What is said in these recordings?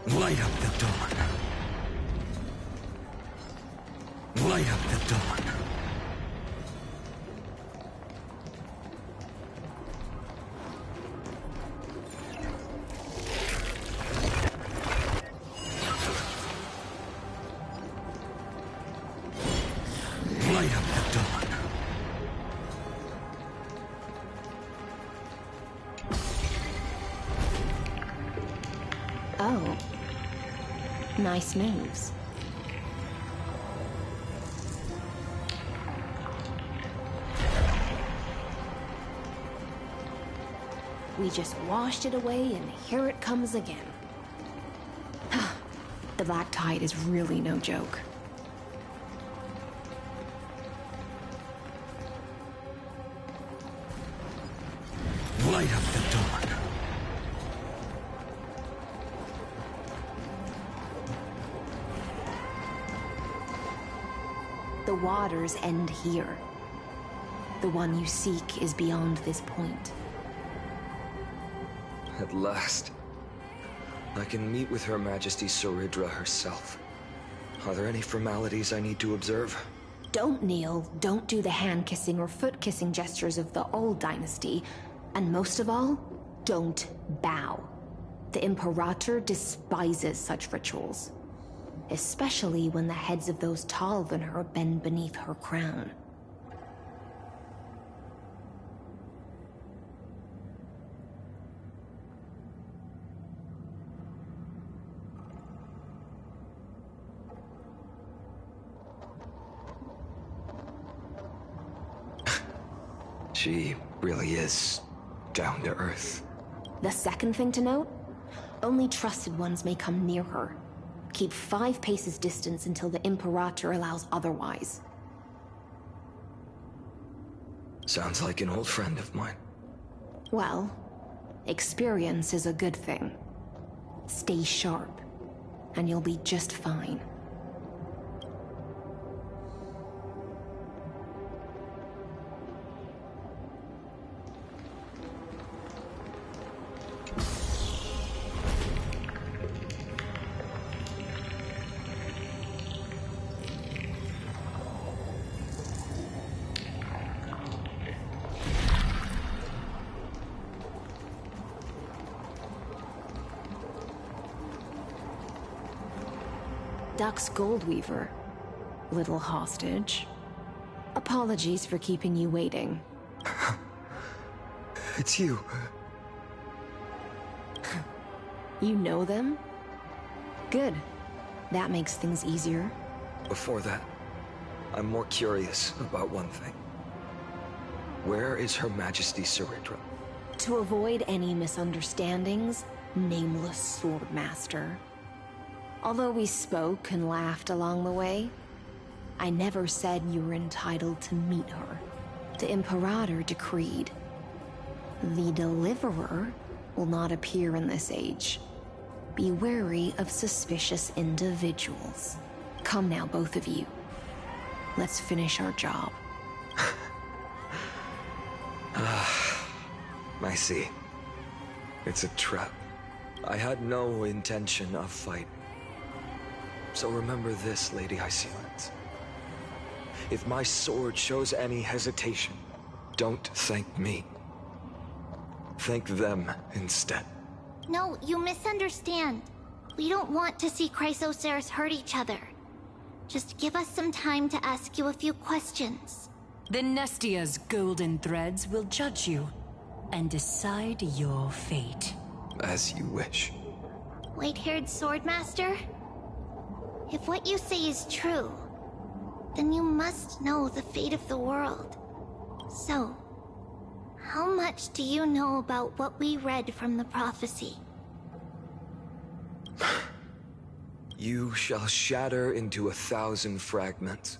Light up the dawn. Light up the dawn. Light up the dawn. Oh. Nice moves. We just washed it away and here it comes again. The black tide is really no joke. Light up the dawn. The waters end here. The one you seek is beyond this point. At last, I can meet with Her Majesty Soridra herself. Are there any formalities I need to observe? Don't kneel, don't do the hand-kissing or foot-kissing gestures of the old dynasty, and most of all, don't bow. The Imperator despises such rituals, especially when the heads of those taller than her bend beneath her crown. She really is down to earth. The second thing to note, only trusted ones may come near her. Keep 5 paces distance until the Imperator allows otherwise. Sounds like an old friend of mine. Well, experience is a good thing. Stay sharp, and you'll be just fine. Duck's Goldweaver, little hostage. Apologies for keeping you waiting. It's you. You know them? Good. That makes things easier. Before that, I'm more curious about one thing. Where is Her Majesty Soridra? To avoid any misunderstandings, nameless Swordmaster. Although we spoke and laughed along the way, I never said you were entitled to meet her. The Imperator decreed. The Deliverer will not appear in this age. Be wary of suspicious individuals. Come now, both of you. Let's finish our job. I see. It's a trap. I had no intention of fighting. So remember this, Lady Hysealance. If my sword shows any hesitation, don't thank me. Thank them instead. No, you misunderstand. We don't want to see Chrysoceres hurt each other. Just give us some time to ask you a few questions. The Nestia's golden threads will judge you and decide your fate. As you wish. White-haired Swordmaster? If what you say is true, then you must know the fate of the world. So, how much do you know about what we read from the prophecy? You shall shatter into 1,000 fragments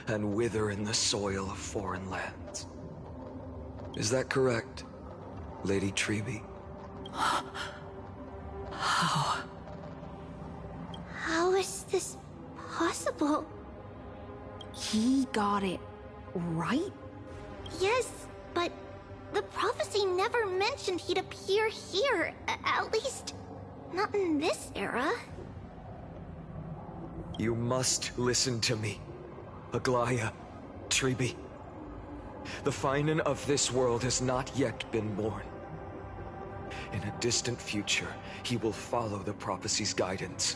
and wither in the soil of foreign lands. Is that correct, Lady Treeby? How? How is this possible? He got it right? Yes, but the prophecy never mentioned he'd appear here. At least, Not in this era. You must listen to me, Aglaya, Tribi. The Finan of this world has not yet been born. In a distant future, he will follow the prophecy's guidance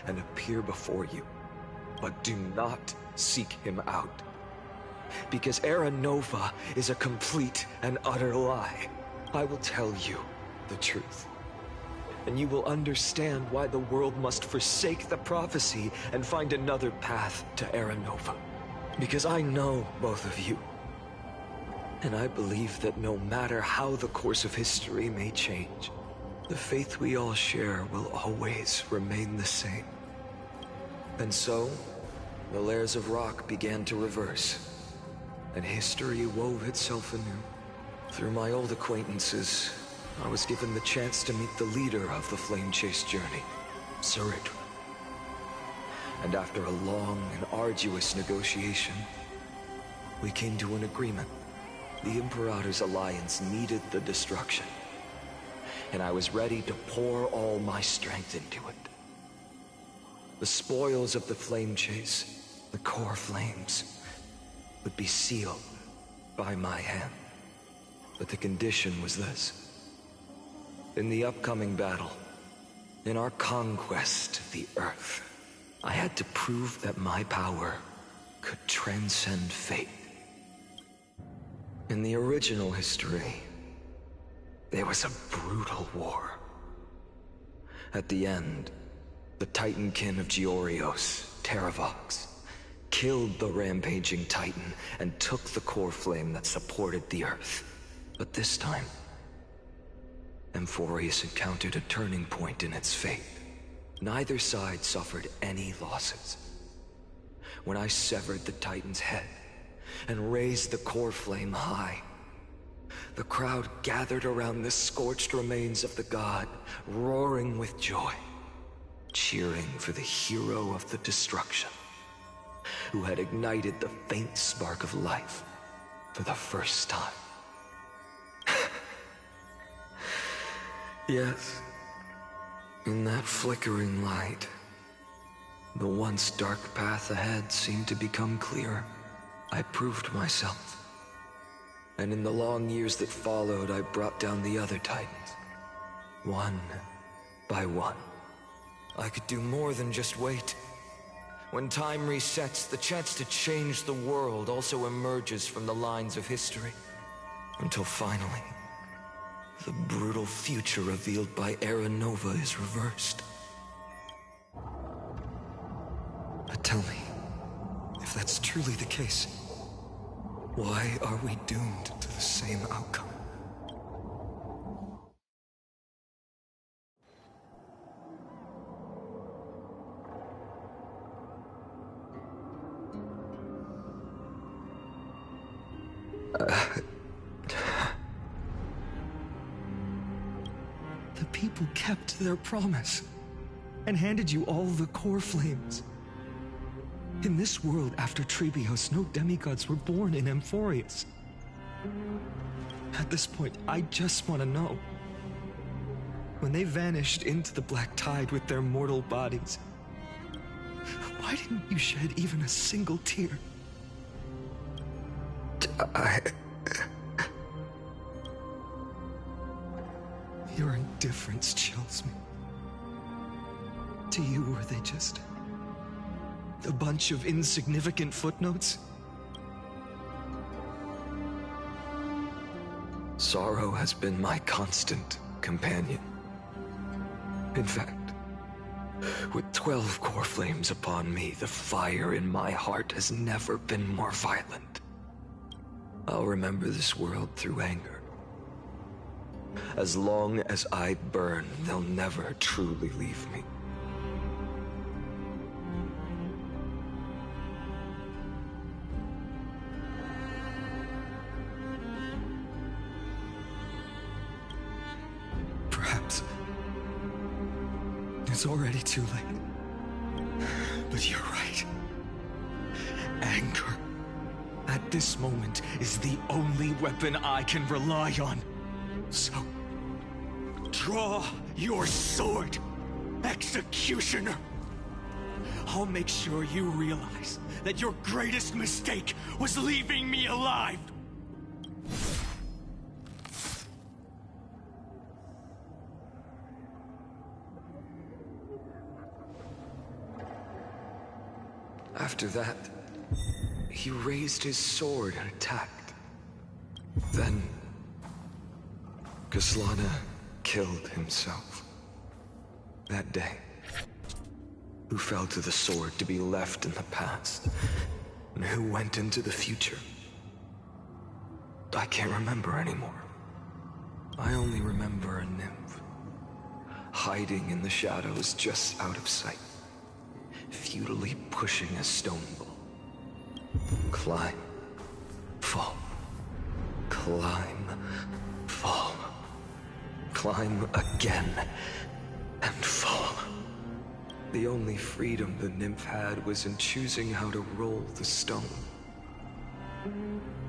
and appear before you. But do not seek him out. Because Era Nova is a complete and utter lie. I will tell you the truth. And you will understand why the world must forsake the prophecy and find another path to Era Nova. Because I know both of you. And I believe that no matter how the course of history may change, the faith we all share will always remain the same. And so, the layers of rock began to reverse, and history wove itself anew. Through my old acquaintances, I was given the chance to meet the leader of the Flame Chase journey, Saridra. And after a long and arduous negotiation, we came to an agreement. The Imperator's alliance needed the destruction, and I was ready to pour all my strength into it. The spoils of the Flame Chase, the core flames, would be sealed by my hand. But the condition was this. In the upcoming battle, in our conquest of the Earth, I had to prove that my power could transcend fate. In the original history, there was a brutal war. At the end, the Titankin of Georios, Terravox, killed the rampaging Titan and took the core flame that supported the Earth. But this time, Amphorius encountered a turning point in its fate. Neither side suffered any losses. When I severed the Titan's head and raised the core flame high, the crowd gathered around the scorched remains of the god, roaring with joy, cheering for the hero of the destruction, who had ignited the faint spark of life for the first time. Yes, in that flickering light, the once dark path ahead seemed to become clearer. I proved myself. And in the long years that followed, I brought down the other Titans, one by one. I could do more than just wait. When time resets, the chance to change the world also emerges from the lines of history. Until finally, the brutal future revealed by Era Nova is reversed. But tell me, if that's truly the case, why are we doomed to the same outcome? The people kept their promise and handed you all the core flames. In this world after Trebios, no demigods were born in Amphorius. At this point, I just want to know. When they vanished into the black tide with their mortal bodies, why didn't you shed even a single tear? Your indifference chills me. To you, were they just a bunch of insignificant footnotes? Sorrow has been my constant companion. In fact, with 12 core flames upon me, the fire in my heart has never been more violent. I'll remember this world through anger. As long as I burn, they'll never truly leave me. Perhaps it's already too late. But you're right. Anger, at this moment, is the only weapon I can rely on. So, Draw your sword, executioner! I'll make sure you realize that your greatest mistake was leaving me alive! After that, he raised his sword and attacked. Then, Kaslana killed himself. That day, who fell to the sword to be left in the past, and who went into the future. I can't remember anymore. I only remember a nymph, hiding in the shadows just out of sight, futilely pushing a stone ball. Climb, fall, climb, fall, climb again, and fall. The only freedom the nymph had was in choosing how to roll the stone.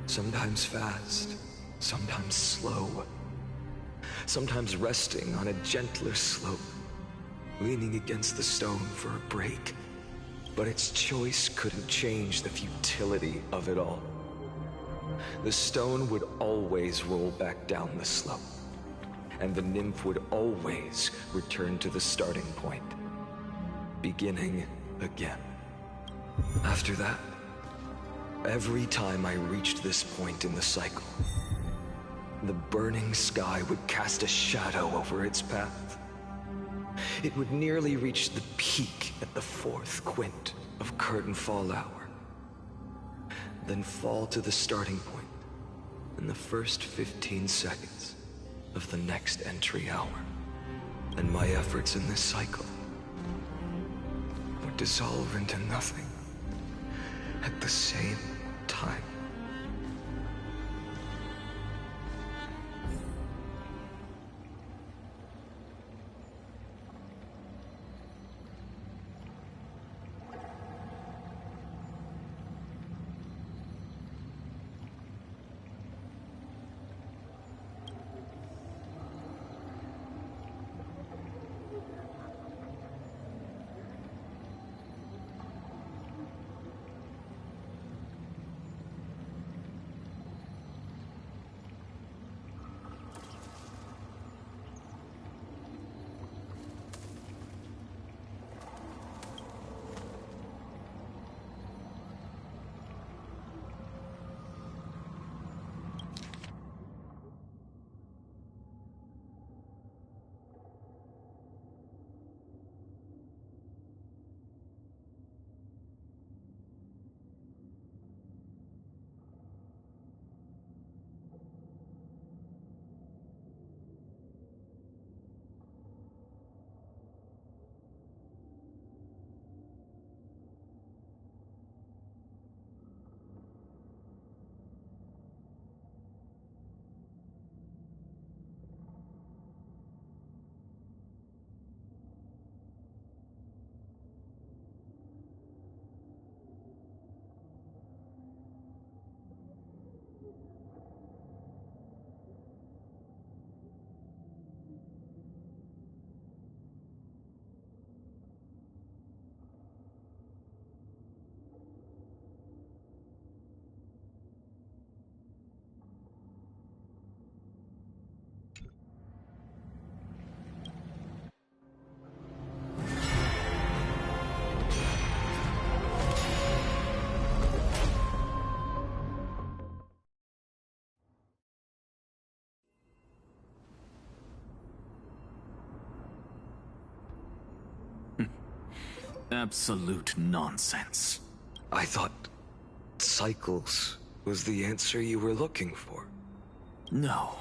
Sometimes fast, sometimes slow. Sometimes resting on a gentler slope, leaning against the stone for a break. But its choice couldn't change the futility of it all. The stone would always roll back down the slope, and the nymph would always return to the starting point, beginning again. After that, every time I reached this point in the cycle, the burning sky would cast a shadow over its path. It would nearly reach the peak at the fourth quint of curtain fall hour, then fall to the starting point in the first 15 seconds of the next entry hour. And my efforts in this cycle would dissolve into nothing at the same time. Absolute nonsense. I thought cycles was the answer you were looking for. No.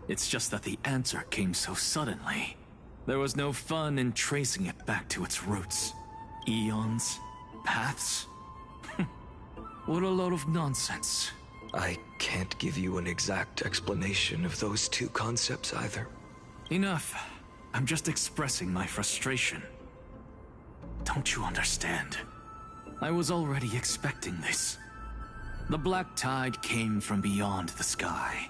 It's just that the answer came so suddenly. There was no fun in tracing it back to its roots. Eons? Paths? What a load of nonsense. I can't give you an exact explanation of those two concepts either. Enough. I'm just expressing my frustration. Don't you understand? I was already expecting this. The black tide came from beyond the sky.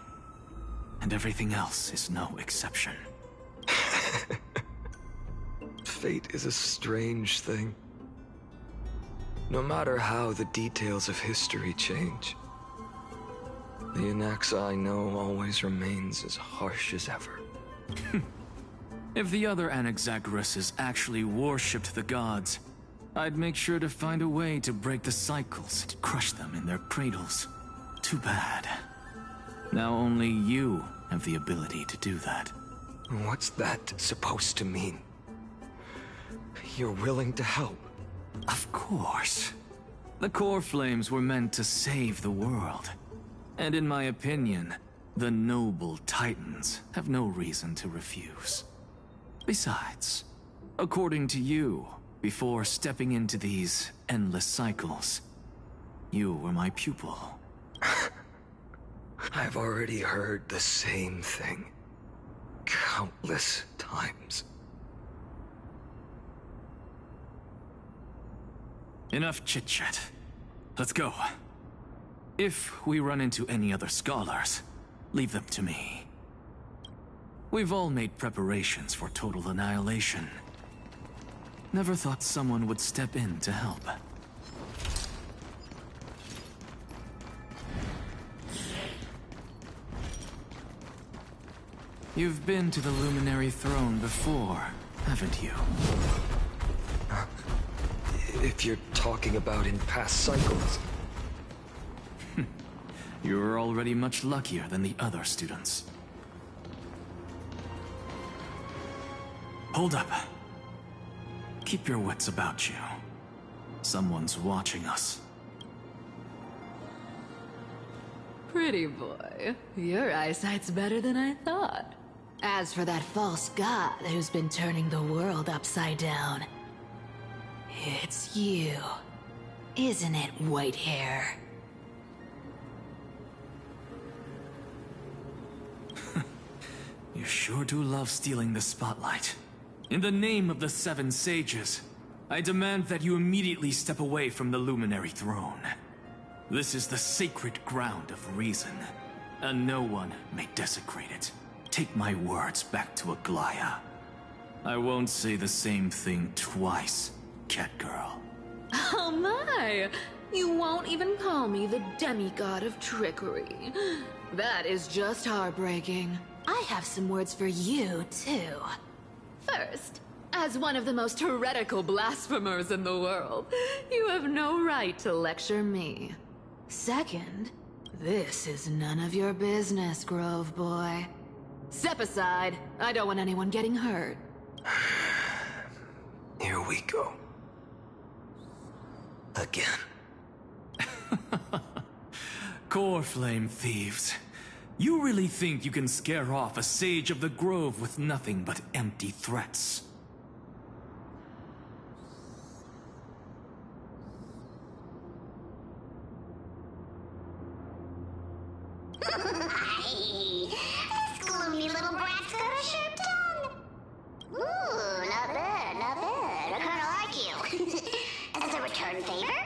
And everything else is no exception. Fate is a strange thing. No matter how the details of history change, the Anaxa I know always remains as harsh as ever. If the other Anaxagoras actually worshipped the gods, I'd make sure to find a way to break the cycles and crush them in their cradles. Too bad. Now only you have the ability to do that. What's that supposed to mean? You're willing to help? Of course. The core flames were meant to save the world. And in my opinion, the noble Titans have no reason to refuse. Besides, according to you, before stepping into these endless cycles, you were my pupil. I've already heard the same thing countless times. Enough chit-chat. Let's go. If we run into any other scholars, leave them to me. We've all made preparations for total annihilation. Never thought someone would step in to help. You've been to the Luminary Throne before, haven't you? If you're talking about in past cycles. You're already much luckier than the other students. Hold up. Keep your wits about you. Someone's watching us. Pretty boy, your eyesight's better than I thought. As for that false god who's been turning the world upside down, it's you, isn't it, Whitehair? You sure do love stealing the spotlight. In the name of the Seven Sages, I demand that you immediately step away from the Luminary Throne. This is the sacred ground of reason, and no one may desecrate it. Take my words back to Aglaya. I won't say the same thing twice, Catgirl. Oh my! You won't even call me the demigod of trickery. That is just heartbreaking. I have some words for you, too. First, as one of the most heretical blasphemers in the world, you have no right to lecture me. Second, this is none of your business, Grove Boy. Step aside. I don't want anyone getting hurt. Here we go. Again. Core flame thieves. You really think you can scare off a sage of the grove with nothing but empty threats? This gloomy little brat's got a sharp tongue. Ooh, not bad, not bad. I kinda like you. As a return favor,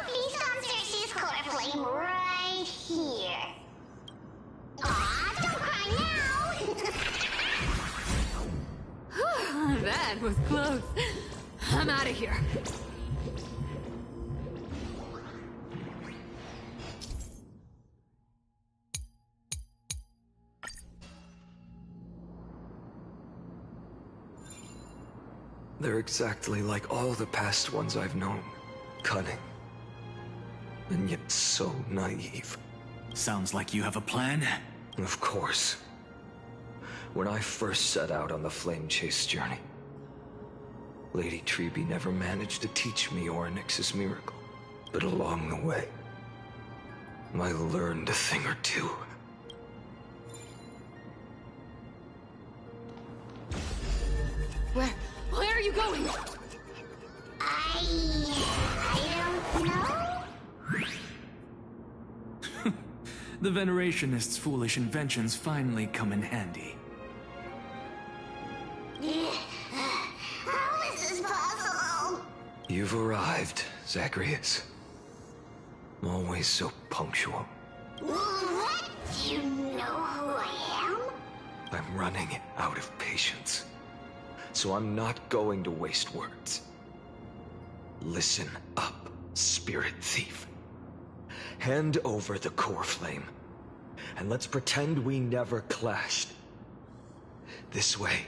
please come search this core flame right here. Aw, don't cry now! That was close. I'm out of here. They're exactly like all the past ones I've known. Cunning. And yet so naive. Sounds like you have a plan. Of course. When I first set out on the Flame Chase journey, Lady Treby never managed to teach me Orynyx's miracle. But along the way, I learned a thing or two. Where are you going? I don't know. The Venerationists' foolish inventions finally come in handy. How is this possible? You've arrived, Zacharias. Always so punctual. What? You know who I am? I'm running out of patience. so I'm not going to waste words. Listen up, Spirit Thief. Hand over the core flame, and let's pretend we never clashed. This way,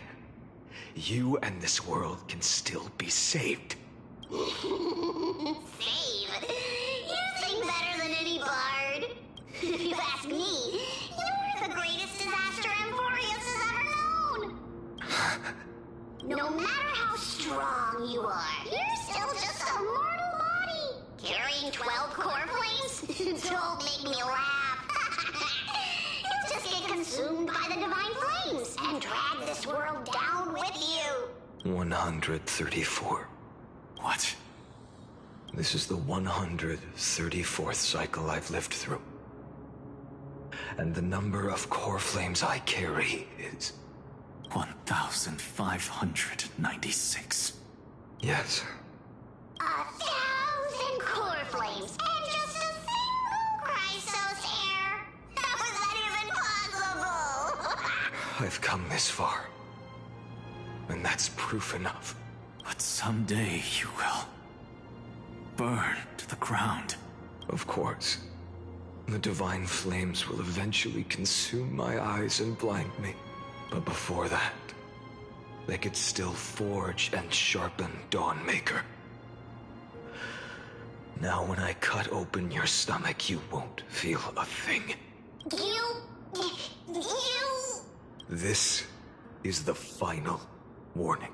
you and this world can still be saved. Save? You sing better than any bard. If you ask me, you're the greatest disaster Emporius has ever known. No matter how strong you are, you're still just a mortal body. Carrying 12 core flames? Don't make me laugh. You'll just get consumed by the divine flames and drag this world down with you. 134. What? This is the 134th cycle I've lived through. And the number of core flames I carry is... 1,596. Yes. 1,000 core flames and just a single Chrysos hair. How is that even possible? I've come this far. And that's proof enough. But someday you will burn to the ground. Of course. The divine flames will eventually consume my eyes and blind me. But before that, they could still forge and sharpen Dawnmaker. Now when I cut open your stomach, you won't feel a thing. You... This is the final warning.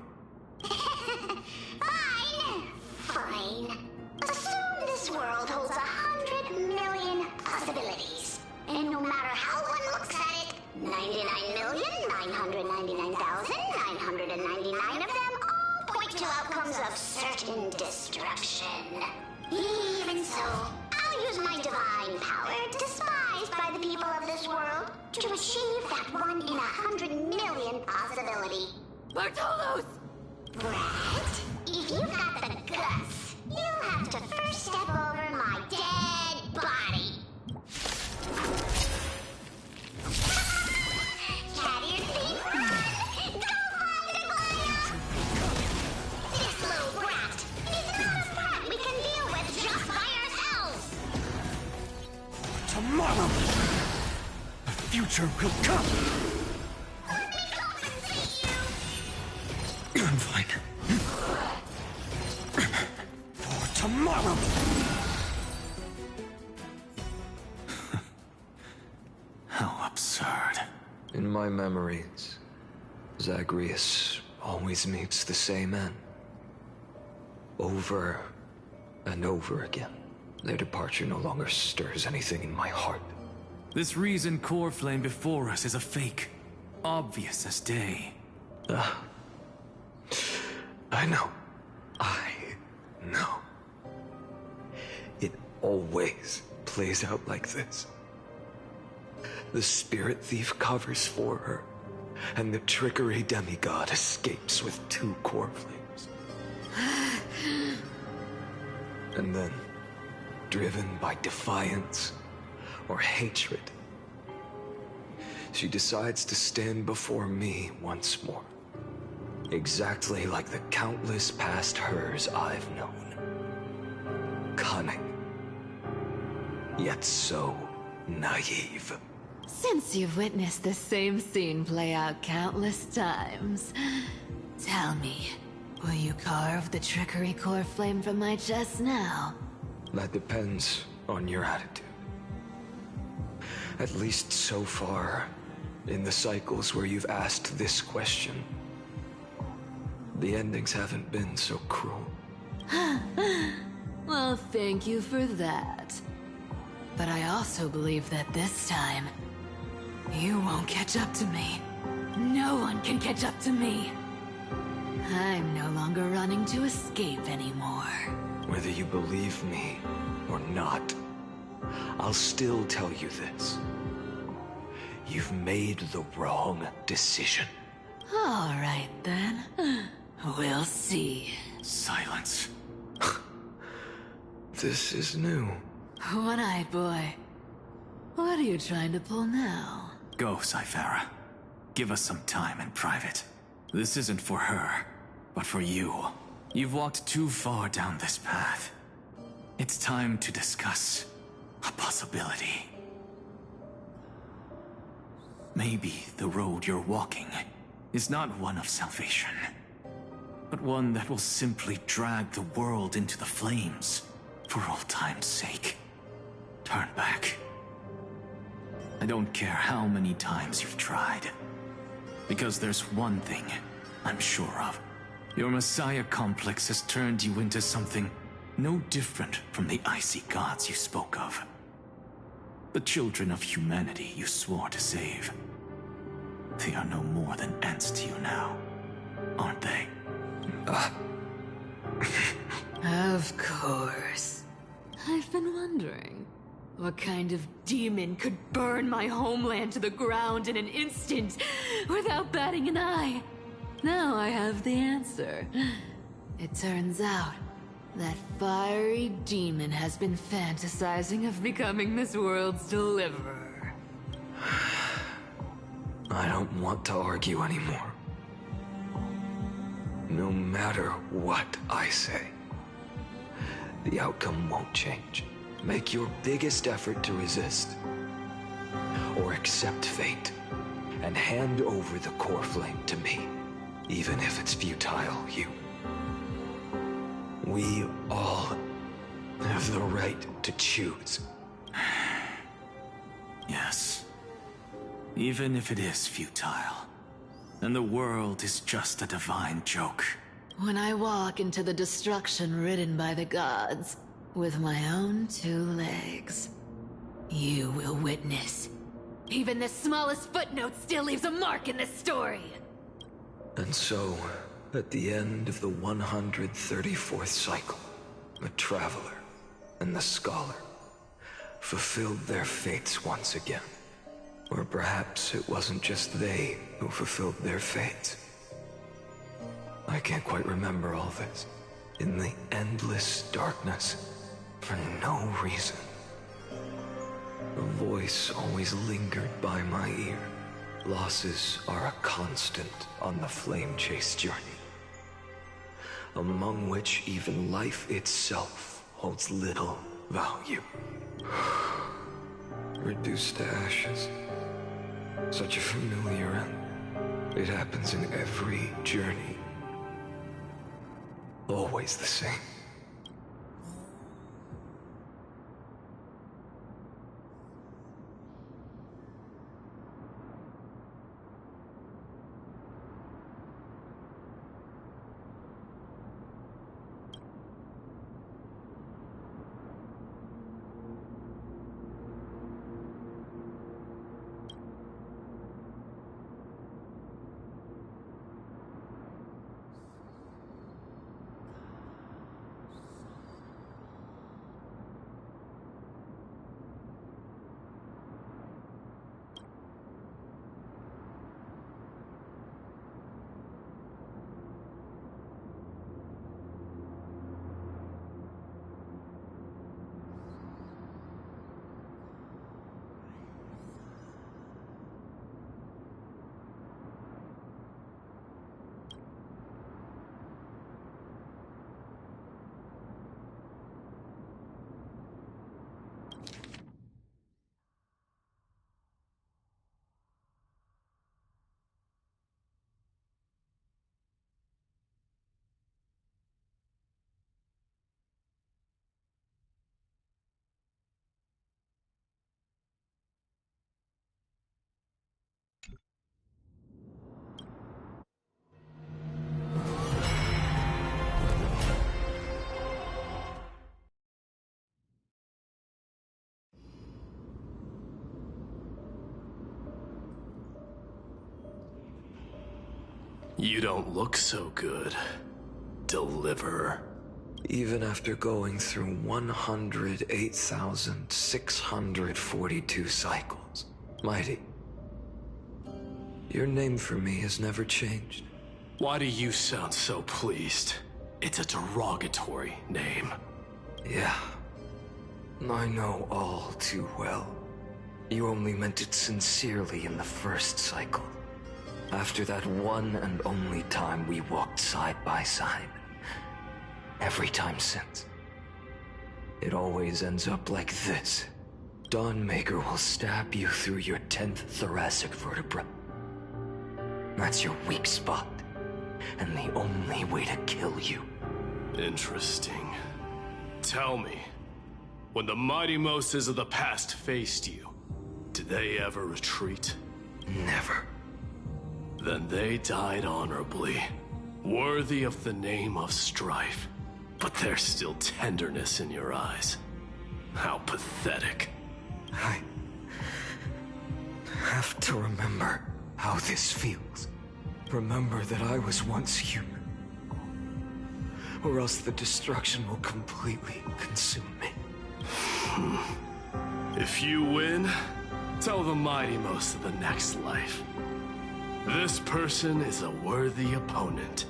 Fine. Assume this world holds 100 million possibilities. And no matter how one looks at it, 99,999,999 of them all point to outcomes of certain destruction. Even so, I'll use my divine power, despised by the people of this world, to achieve that 1 in 100 million possibility. Bartolos! Brett, if you've got the guts, you'll have to first step over my dead body. Cat ears feet, run! Go find the player! This little brat is not a threat we can deal with just by ourselves! Tomorrow, the future will come. Let me compensate you! I'm fine. For tomorrow. How absurd. In my memories, Zagreus always meets the same end. Over and over again. Their departure no longer stirs anything in my heart. This reason core flame before us is a fake. Obvious as day. I know. I know. It always plays out like this. The Spirit Thief covers for her, and the Trickery Demigod escapes with 2 core flames. And then, driven by defiance or hatred, she decides to stand before me once more. Exactly like the countless past hers I've known. Cunning. Yet so naive. Since you've witnessed the same scene play out countless times, tell me, will you carve the trickery core flame from my chest now? That depends on your attitude. At least so far, in the cycles where you've asked this question, the endings haven't been so cruel. Well, thank you for that. But I also believe that this time, you won't catch up to me. No one can catch up to me. I'm no longer running to escape anymore. Whether you believe me or not, I'll still tell you this. You've made the wrong decision. All right, then. We'll see. Silence. This is new. One-eyed boy. What are you trying to pull now? Go, Cyphera. Give us some time in private. This isn't for her, but for you. You've walked too far down this path. It's time to discuss a possibility. Maybe the road you're walking is not one of salvation, but one that will simply drag the world into the flames for old time's sake. Turn back. I don't care how many times you've tried, because there's one thing I'm sure of. Your Messiah complex has turned you into something no different from the icy gods you spoke of. The children of humanity you swore to save. They are no more than ants to you now, aren't they? Of course. I've been wondering, what kind of demon could burn my homeland to the ground in an instant without batting an eye? Now I have the answer. It turns out that fiery demon has been fantasizing of becoming this world's deliverer. I don't want to argue anymore. No matter what I say, the outcome won't change. Make your biggest effort to resist, or accept fate, and hand over the core flame to me, even if it's futile, you. We all have the right to choose. Yes. Even if it is futile, and the world is just a divine joke. When I walk into the destruction written by the gods, with my own 2 legs, you will witness. Even the smallest footnote still leaves a mark in this story. And so, at the end of the 134th cycle, the Traveler and the Scholar fulfilled their fates once again. Or perhaps it wasn't just they who fulfilled their fates. I can't quite remember all this. In the endless darkness, for no reason, a voice always lingered by my ear. Losses are a constant on the flame chase journey, among which even life itself holds little value. Reduced to ashes. Such a familiar end. It happens in every journey. Always the same. You don't look so good, Deliverer. Even after going through 108,642 cycles. Mighty, your name for me has never changed. Why do you sound so pleased? It's a derogatory name. Yeah, I know all too well. You only meant it sincerely in the first cycle. After that one and only time we walked side by side. Every time since. It always ends up like this. Dawnmaker will stab you through your 10th thoracic vertebra. That's your weak spot, and the only way to kill you. Interesting. Tell me, when the mighty Moses of the past faced you, did they ever retreat? Never. Then they died honorably, worthy of the name of strife. But there's still tenderness in your eyes. How pathetic. I have to remember how this feels. Remember that I was once human. Or else the destruction will completely consume me. If you win, tell the mighty most of the next life. This person is a worthy opponent.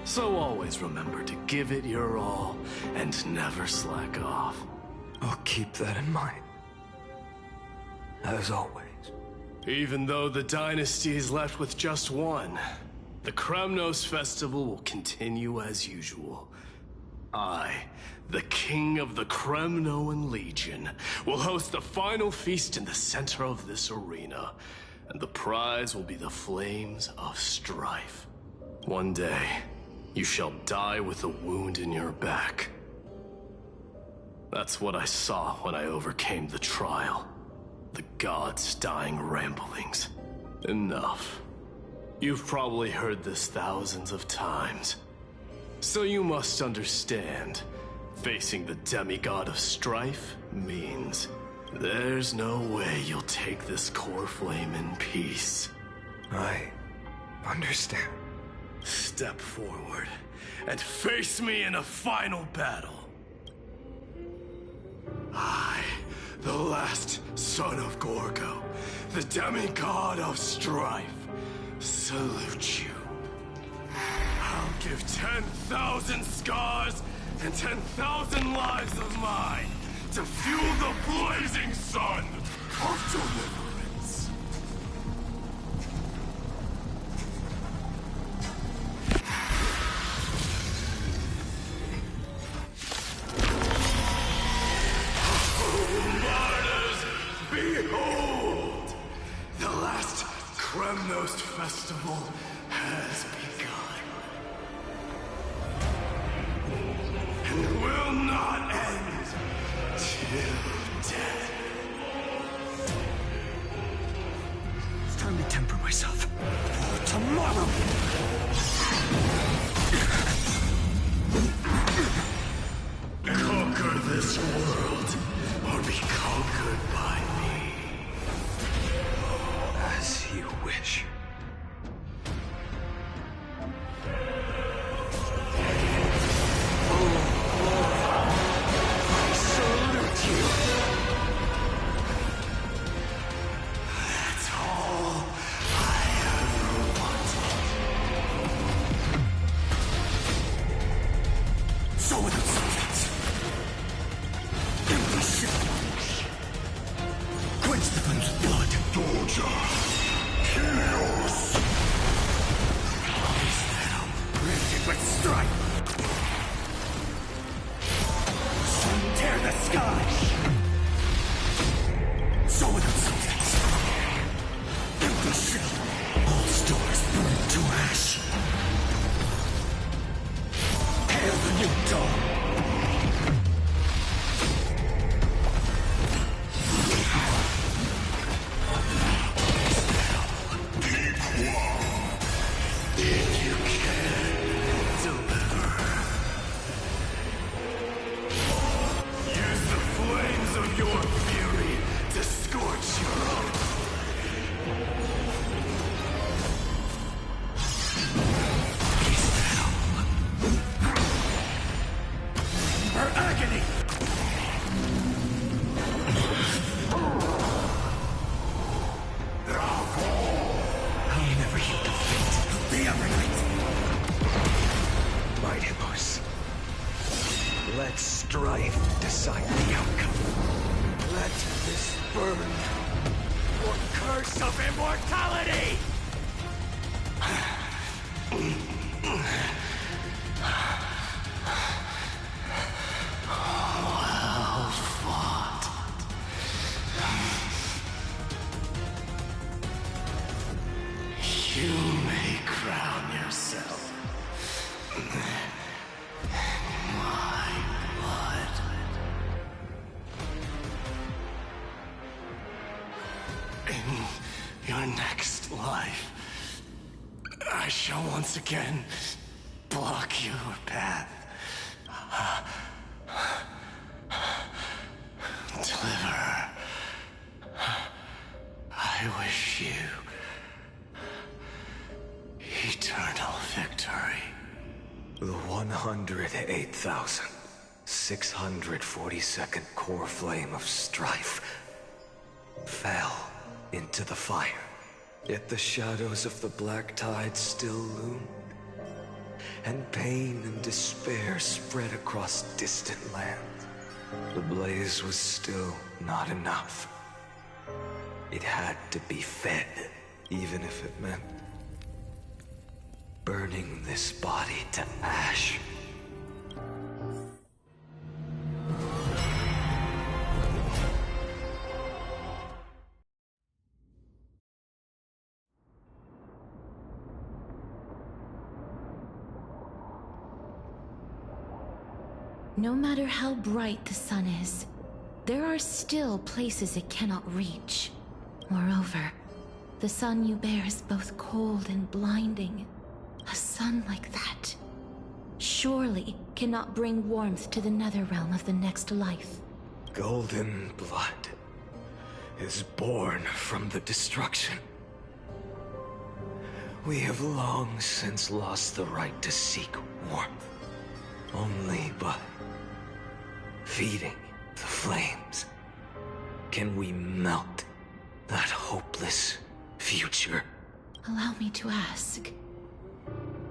So always remember to give it your all and never slack off. I'll keep that in mind. As always. Even though the dynasty is left with just one, the Kremnos festival will continue as usual. I, the king of the Kremnoan Legion, will host the final feast in the center of this arena, and the prize will be the flames of strife. One day, you shall die with a wound in your back. That's what I saw when I overcame the trial. The gods' dying ramblings. Enough. You've probably heard this thousands of times. So you must understand, facing the demigod of strife means there's no way you'll take this core flame in peace. I understand. Step forward and face me in a final battle. I, the last son of Gorgo, the demigod of strife, salute you. I'll give 10,000 scars and 10,000 lives of mine to fuel the blazing sun of deliverance. Behold! The last Kremnos festival has begun. And will not end till death. It's time to temper myself. For tomorrow! Conquer this world, or be conquered by me. As you wish. Let strife decide the outcome. Let this burn your curse of immortality! Well fought. You may crown yourself my blood. In your next life, I shall once again block your path. Deliver. I wish you eternal victory. The 108,642nd core flame of strife fell into the fire. Yet the shadows of the black tide still loomed, and pain and despair spread across distant lands. The blaze was still not enough. It had to be fed, even if it meant burning this body to ash. No matter how bright the sun is, there are still places it cannot reach. Moreover, the sun you bear is both cold and blinding. A sun like that surely cannot bring warmth to the nether realm of the next life. Golden blood is born from the destruction. We have long since lost the right to seek warmth. Only by feeding the flames can we melt that hopeless future. Allow me to ask,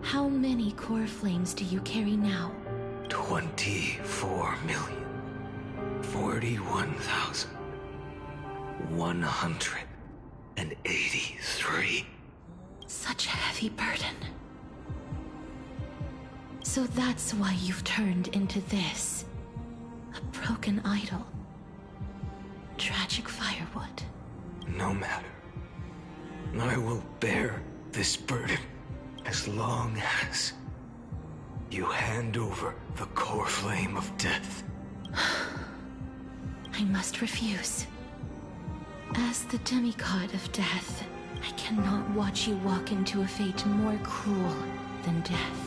how many core flames do you carry now? 24,041,183. Such a heavy burden. So that's why you've turned into this. A broken idol. Tragic firewood. No matter. I will bear this burden as long as you hand over the core flame of death. I must refuse. As the demigod of death, I cannot watch you walk into a fate more cruel than death.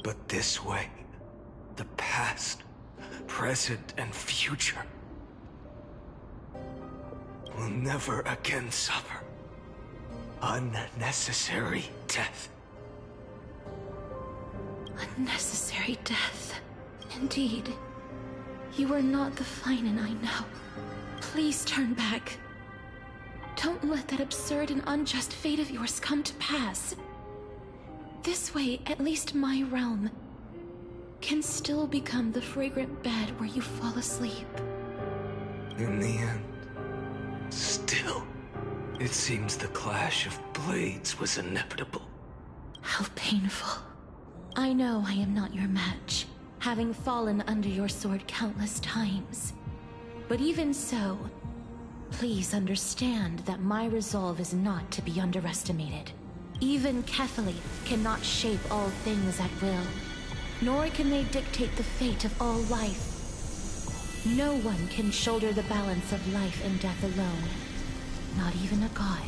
But this way, the past, present, and future will never again suffer unnecessary death. Unnecessary death. Indeed. You are not the Finan I know. Please turn back. Don't let that absurd and unjust fate of yours come to pass. This way, at least my realm can still become the fragrant bed where you fall asleep. In the end, still, it seems the clash of blades was inevitable. How painful. I know I am not your match, having fallen under your sword countless times. But even so, please understand that my resolve is not to be underestimated. Even Kethely cannot shape all things at will, nor can they dictate the fate of all life. No one can shoulder the balance of life and death alone, not even a god.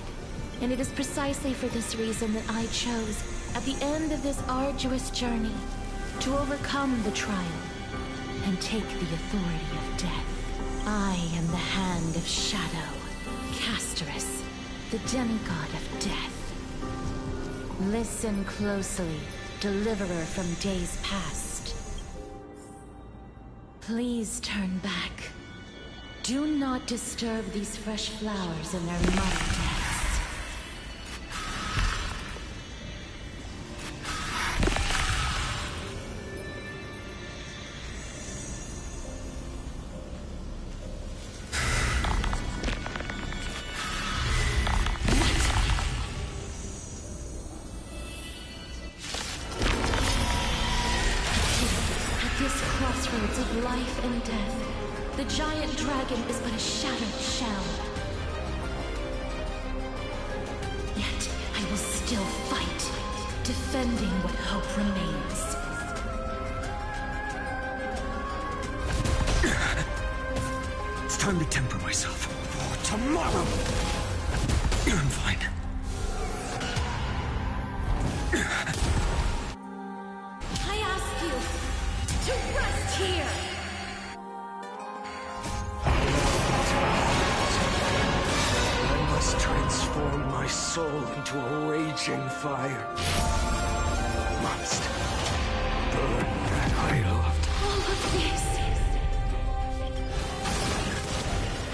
And it is precisely for this reason that I chose, at the end of this arduous journey, to overcome the trial and take the authority of death. I am the Hand of Shadow, Casterus, the demigod of death. Listen closely, deliverer from days past. Please turn back. Do not disturb these fresh flowers in their muddy depths. Crossroads of life and death, the giant dragon is but a shattered shell. Yet I will still fight, defending what hope remains. It's time to temper myself for tomorrow. I'm fine. I ask you to rest here! I must transform my soul into a raging fire. Must burn that I loved. All of this...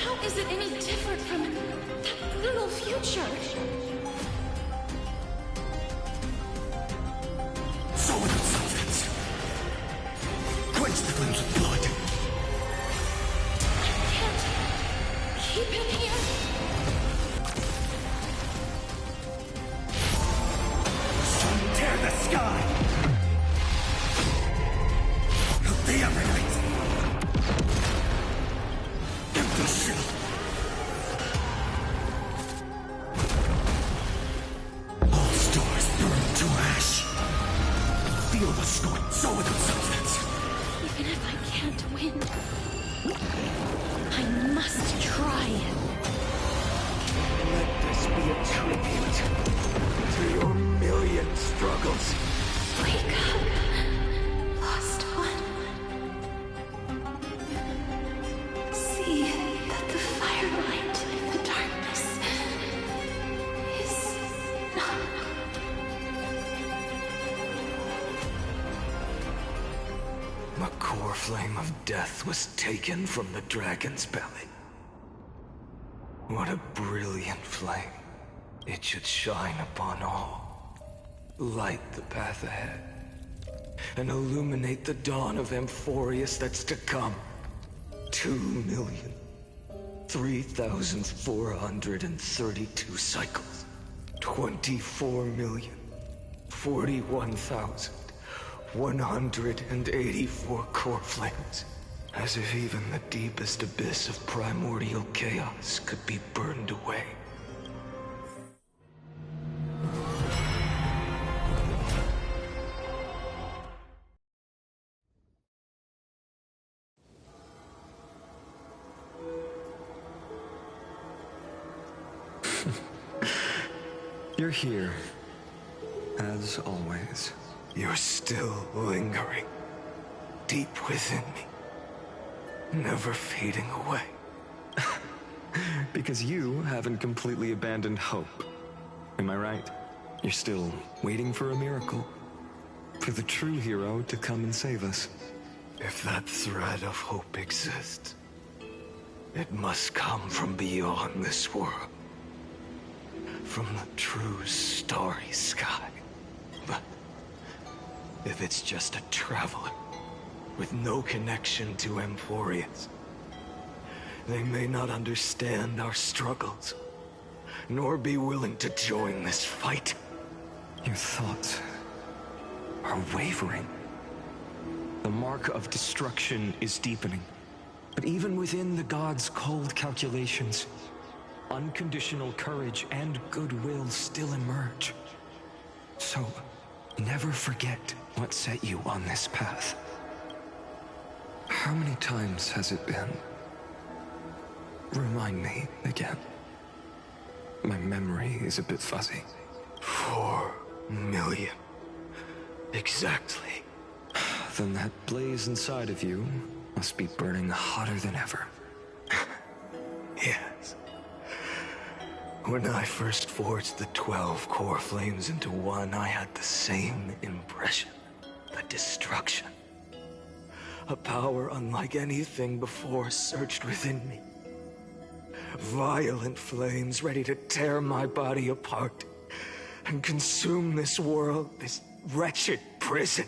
How is it any different from that brutal future? So without substance. Quench the flames of blood. I can't keep him here. Sun tear the sky. He'll be every night. Empty shell. All stars burn to ash. Feel the scorn, so without substance. Even if I can't win, I must try. Let this be a tribute to your million struggles. Wake up, lost one. See that the firelight in the darkness is not... The core flame of death was taken from the dragon's belly. What a brilliant flame. It should shine upon all. Light the path ahead. And illuminate the dawn of Amphorius that's to come. 2,003,432 cycles. 24,041,184 core flames. As if even the deepest abyss of primordial chaos could be burned away. You're here, as always. You're still lingering, deep within me. Never fading away. Because you haven't completely abandoned hope. Am I right? You're still waiting for a miracle. For the true hero to come and save us. If that thread of hope exists, it must come from beyond this world. From the true starry sky. But if it's just a traveler, with no connection to Amphorius, they may not understand our struggles, nor be willing to join this fight. Your thoughts are wavering. The mark of destruction is deepening. But even within the gods' cold calculations, unconditional courage and goodwill still emerge. So, never forget what set you on this path. How many times has it been? Remind me again. My memory is a bit fuzzy. 4 million. Exactly. Then that blaze inside of you must be burning hotter than ever. Yes. When I first forged the 12 core flames into one, I had the same impression. The destruction. A power unlike anything before surged within me. Violent flames ready to tear my body apart and consume this world, this wretched prison.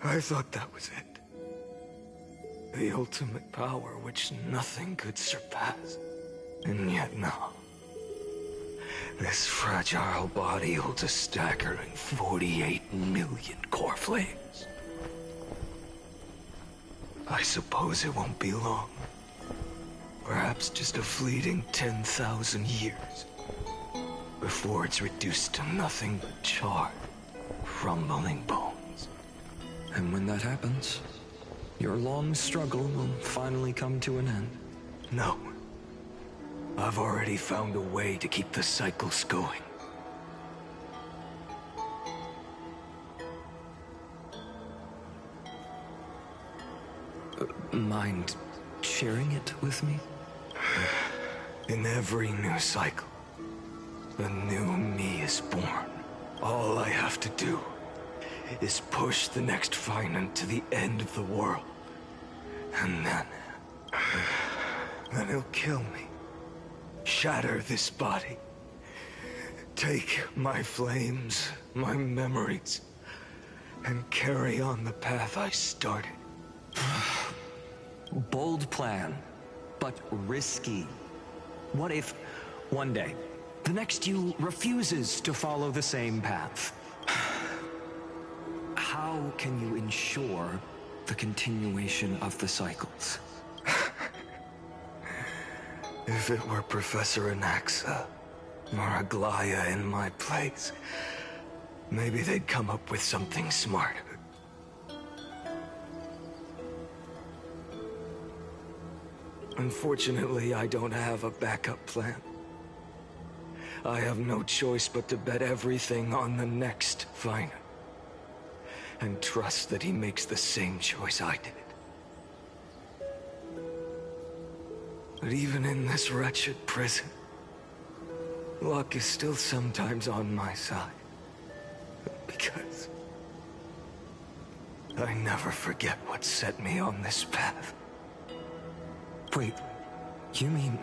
I thought that was it. The ultimate power which nothing could surpass. And yet now, this fragile body holds a staggering 48 million core flames. I suppose it won't be long. Perhaps just a fleeting 10,000 years. Before it's reduced to nothing but charred, crumbling bones. And when that happens, your long struggle will finally come to an end. No. I've already found a way to keep the cycles going. Mind sharing it with me? In every new cycle, a new me is born. All I have to do is push the next finite to the end of the world. And then he'll kill me. Shatter this body. Take my flames, my memories, and carry on the path I started. Bold plan, but risky. What if, one day, the next you refuses to follow the same path? How can you ensure the continuation of the cycles? If it were Professor Anaxa or Aglaya in my place, maybe they'd come up with something smarter. Unfortunately, I don't have a backup plan. I have no choice but to bet everything on the next finite. And trust that he makes the same choice I did. But even in this wretched prison, luck is still sometimes on my side. Because I never forget what set me on this path. Wait, you mean...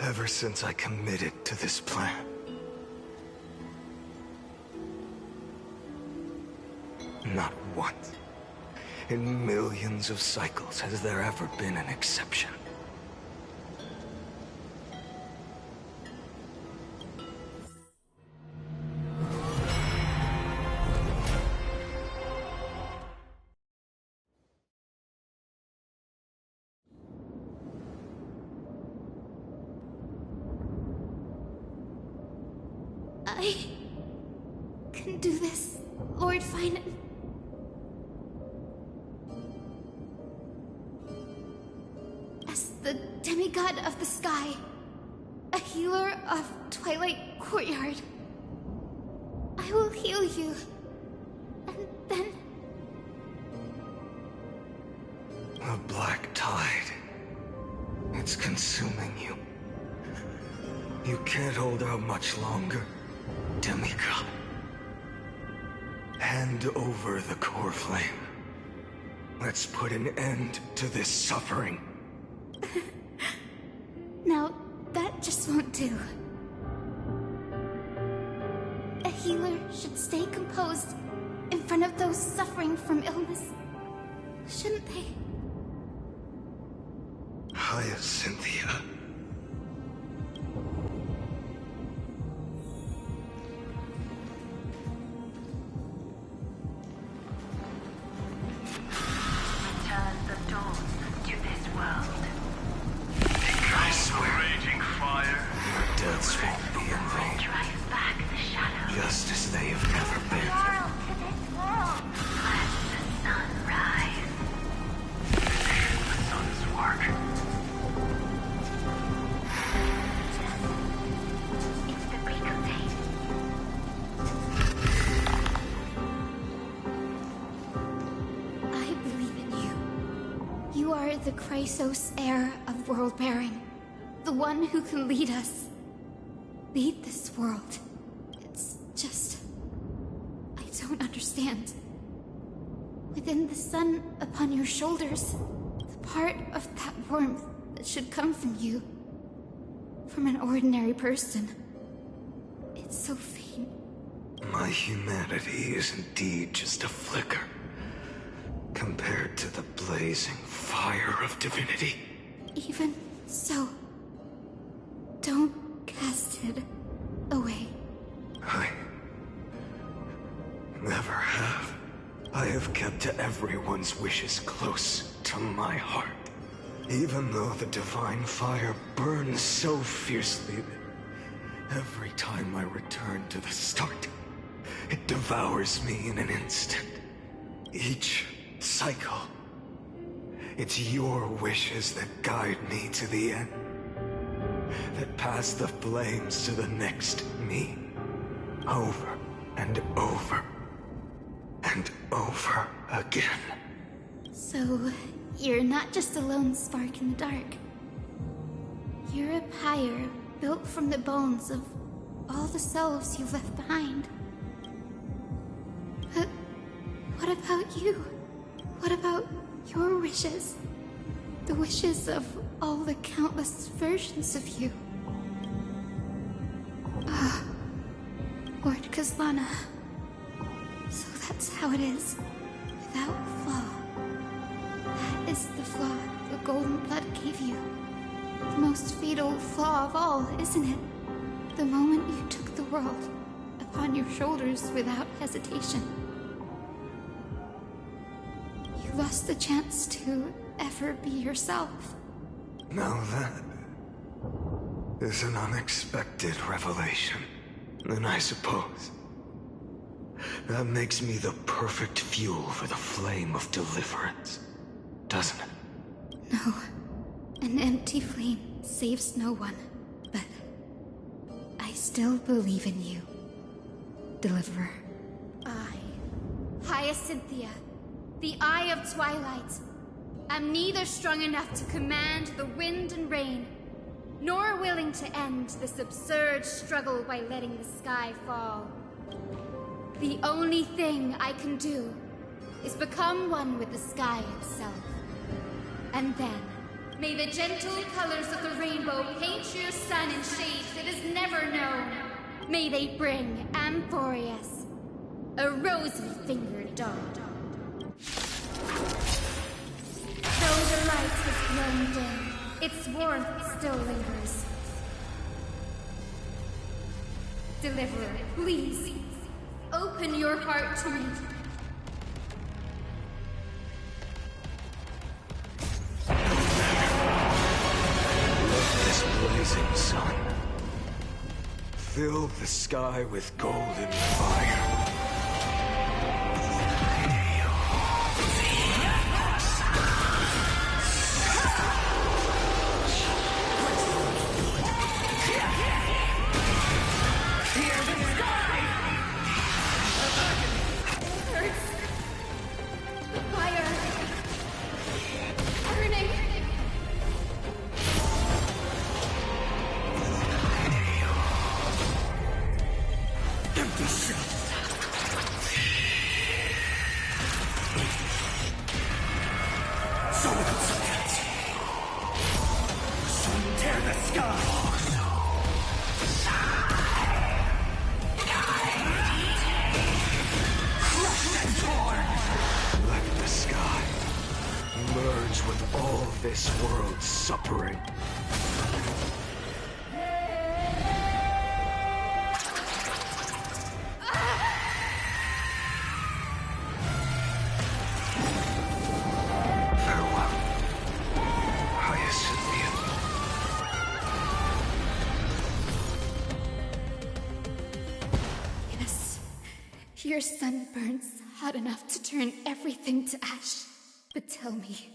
Ever since I committed to this plan, not once in millions of cycles has there ever been an exception. I can do this, Lord Finan. As the demigod of the sky, a healer of Twilight Courtyard, I will heal you, and then... The black tide. It's consuming you. You can't hold out much longer, demigod. Hand over the core flame. Let's put an end to this suffering. Now, that just won't do. A healer should stay composed in front of those suffering from illness, shouldn't they? Hyacinthia. Return the dawn to this world. I swear, Raging fire. your deaths won't be in vain. Drive back the shadows. Just as they have never been. World to this world. Let the sun rise. The sun's work. It's the Rico day. the Chrysos heir of world-bearing. The one who can lead us. Lead this world. It's just... I don't understand. Within the sun upon your shoulders, the part of that warmth that should come from you, from an ordinary person, it's so faint. My humanity is indeed just a flicker, compared to the blazing fire of divinity. Even so, don't cast it away. I never have. I have kept everyone's wishes close to my heart. Even though the divine fire burns so fiercely that every time I return to the start, it devours me in an instant. Each cycle, it's your wishes that guide me to the end, that pass the flames to the next me, over and over and over again. So, you're not just a lone spark in the dark. You're a pyre built from the bones of all the selves you've left behind. But what about you? What about your wishes? The wishes of all the countless versions of you. Lord Kazlana. So that's how it is, without flaw. That is the flaw the golden blood gave you. The most fatal flaw of all, isn't it? The moment you took the world upon your shoulders without hesitation. You lost the chance to ever be yourself. Now that is an unexpected revelation. And I suppose that makes me the perfect fuel for the flame of deliverance, doesn't it? No. An empty flame saves no one. But I still believe in you, Deliverer. I, Hyacinthia, the Eye of Twilight, am neither strong enough to command the wind and rain, nor willing to end this absurd struggle by letting the sky fall. The only thing I can do is become one with the sky itself. And then, may the gentle colors of the rainbow paint your sun in shades it has never known. May they bring Amphorius, a rosy-fingered dog. Though the light has grown dim, its warmth still lingers. Deliverer, please, open your heart to me. Look this blazing sun. Fill the sky with golden fire. This world's suffering. Farewell, Hyacinthia. Yes, your sun burns hot enough to turn everything to ash. But tell me,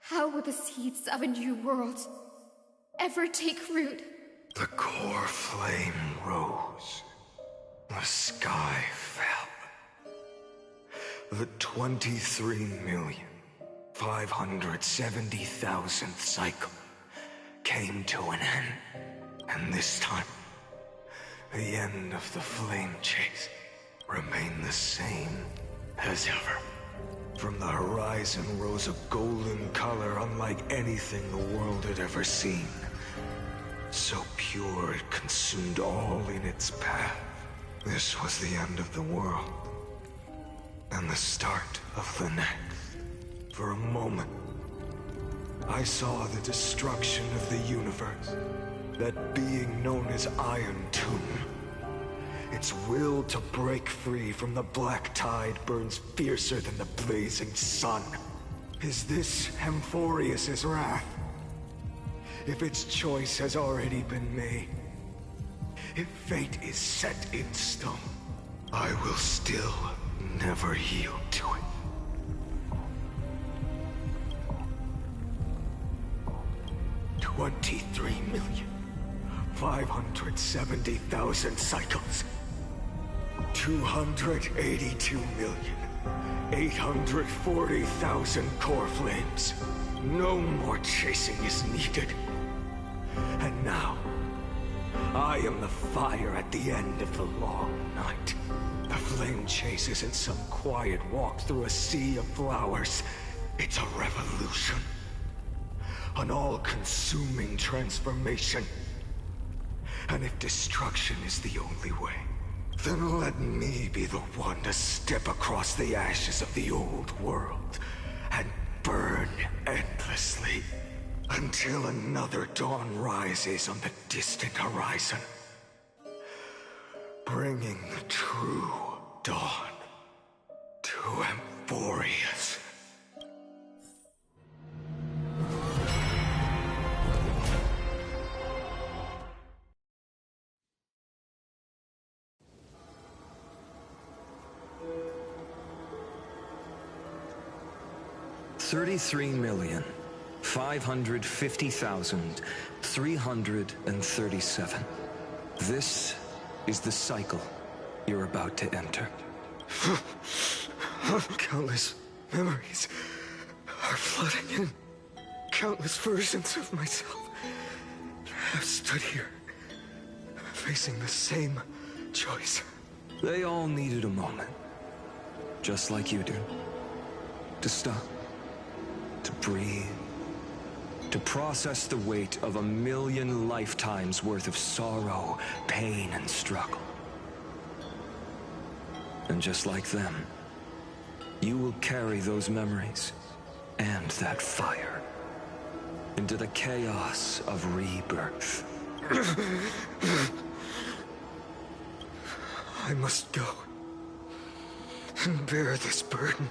how will the seeds of a new world ever take root? The core flame rose. The sky fell. The 23 570,000th cycle came to an end. And this time, the end of the flame chase remained the same as ever. From the horizon rose a golden color unlike anything the world had ever seen. So pure it consumed all in its path. This was the end of the world, and the start of the next. For a moment, I saw the destruction of the universe, that being known as Iron Tomb. Its will to break free from the black tide burns fiercer than the blazing sun. Is this Amphorius's wrath? If its choice has already been made, if fate is set in stone, I will still never yield to it. $23,570,000 cycles. 282,840,000 core flames. No more chasing is needed. And now, I am the fire at the end of the long night. The flame chase isn't some quiet walk through a sea of flowers. It's a revolution. An all-consuming transformation. And if destruction is the only way, then let me be the one to step across the ashes of the old world and burn endlessly until another dawn rises on the distant horizon, bringing the true dawn to Amphorius. $33,550,337. This is the cycle you're about to enter. Countless memories are flooding in. Countless versions of myself have stood here, facing the same choice. They all needed a moment, just like you do. To stop, to breathe, to process the weight of 1,000,000 lifetimes worth of sorrow, pain, and struggle. And just like them, you will carry those memories and that fire into the chaos of rebirth. I must go and bear this burden.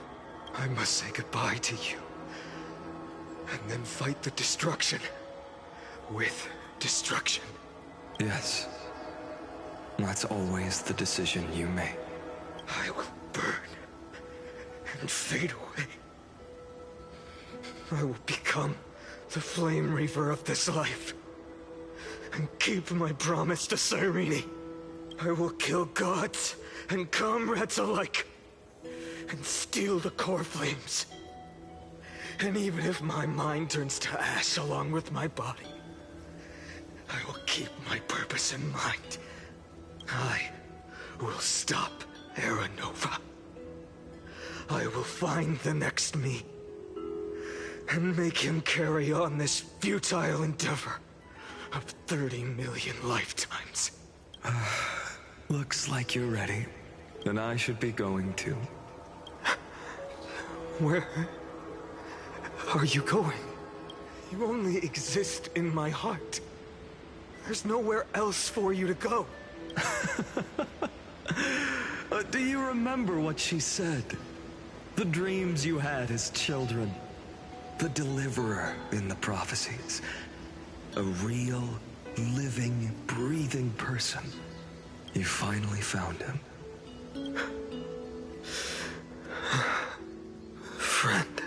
I must say goodbye to you, and then fight the destruction with destruction. Yes, that's always the decision you make. I will burn and fade away. I will become the Flame Reaver of this life, and keep my promise to Cyrene. I will kill gods and comrades alike, and steal the core flames. And even if my mind turns to ash along with my body, I will keep my purpose in mind. I will stop Era Nova. I will find the next me, and make him carry on this futile endeavor of 30 million lifetimes. Looks like you're ready. Then I should be going too. Where are you going? You only exist in my heart. There's nowhere else for you to go. Do you remember what she said? The dreams you had as children. The deliverer in the prophecies. A real, living, breathing person. You finally found him. Friend.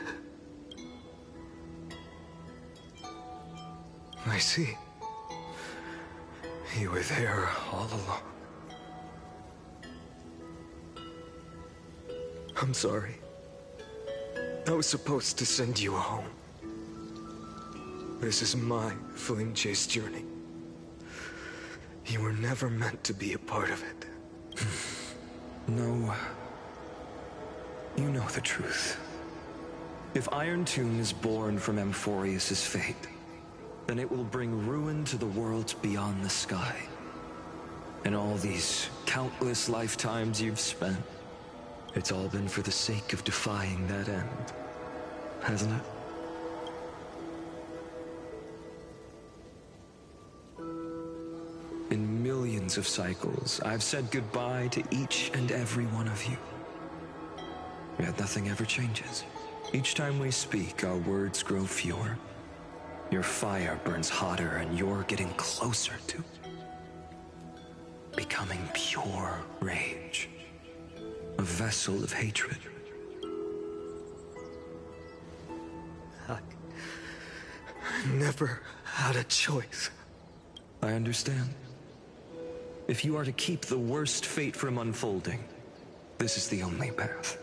I see. You were there all along. I'm sorry. I was supposed to send you home. This is my flame chase journey. You were never meant to be a part of it. No. You know the truth. If Iron Tomb is born from Amphorius's fate, then it will bring ruin to the worlds beyond the sky. And all these countless lifetimes you've spent, it's all been for the sake of defying that end, hasn't it? In millions of cycles, I've said goodbye to each and every one of you. Yet nothing ever changes. Each time we speak, our words grow fewer. Your fire burns hotter, and you're getting closer to becoming pure rage. A vessel of hatred. I never had a choice. I understand. If you are to keep the worst fate from unfolding, this is the only path.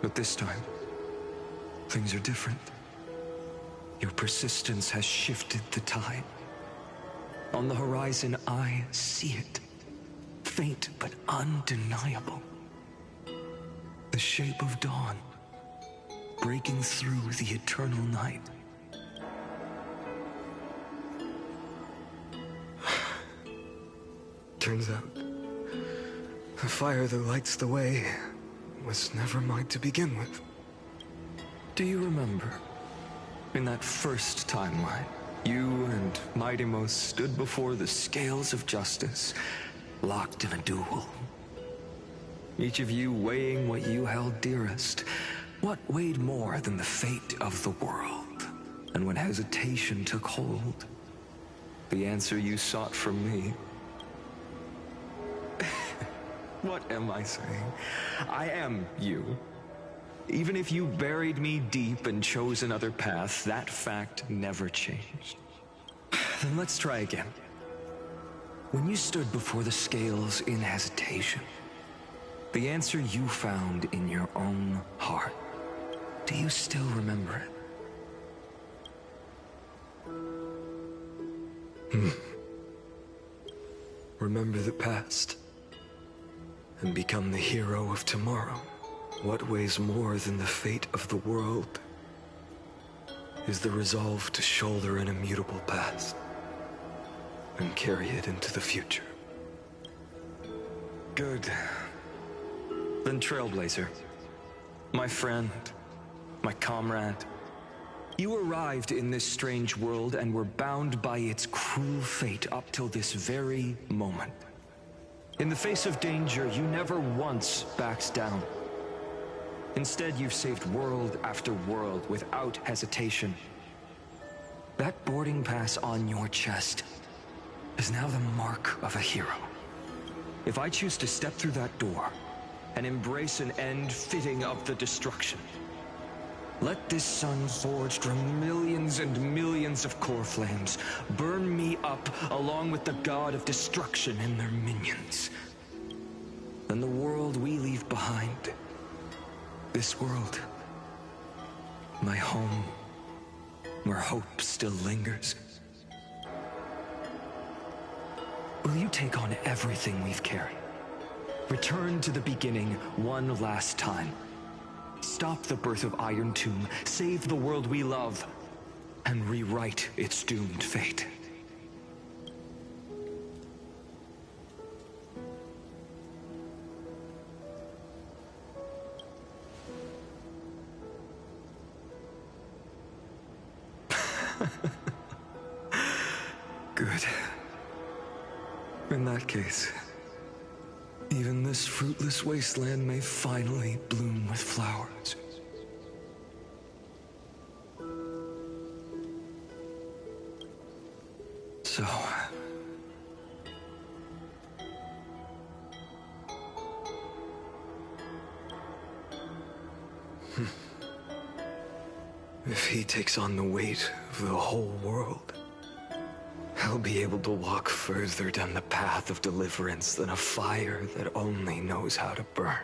But this time, things are different. Your persistence has shifted the tide. On the horizon, I see it. Faint but undeniable. The shape of dawn, breaking through the eternal night. Turns out, the fire that lights the way was never mine to begin with. Do you remember? In that first timeline, you and Mightymost stood before the scales of justice, locked in a duel. Each of you weighing what you held dearest. What weighed more than the fate of the world? And when hesitation took hold, the answer you sought from me. What am I saying? I am you. Even if you buried me deep and chose another path, that fact never changed. Then let's try again. When you stood before the scales in hesitation, the answer you found in your own heart, do you still remember it? Remember the past, and become the hero of tomorrow. What weighs more than the fate of the world is the resolve to shoulder an immutable past and carry it into the future. Good. Then Trailblazer, my friend, my comrade, you arrived in this strange world and were bound by its cruel fate up till this very moment. In the face of danger, you never once backed down. Instead, you've saved world after world without hesitation. That boarding pass on your chest is now the mark of a hero. If I choose to step through that door and embrace an end fitting of the destruction, let this sun forged from millions and millions of core flames burn me up along with the god of destruction and their minions. Then the world we leave behind, this world, my home, where hope still lingers. Will you take on everything we've carried? Return to the beginning one last time. Stop the birth of Iron Tomb, save the world we love, and rewrite its doomed fate. Good. In that case, even this fruitless wasteland may finally bloom with flowers. So... if he takes on the weight of the whole world, I'll be able to walk further down the path of deliverance than a fire that only knows how to burn.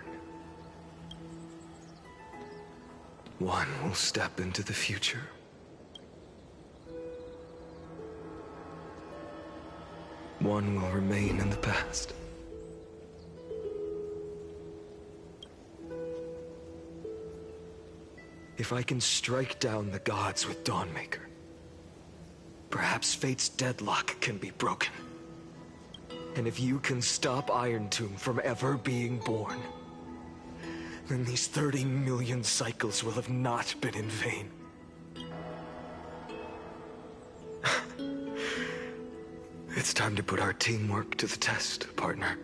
One will step into the future. One will remain in the past. If I can strike down the gods with Dawnmaker, perhaps fate's deadlock can be broken. And if you can stop Iron Tomb from ever being born, then these 30 million cycles will have not been in vain. It's time to put our teamwork to the test, partner.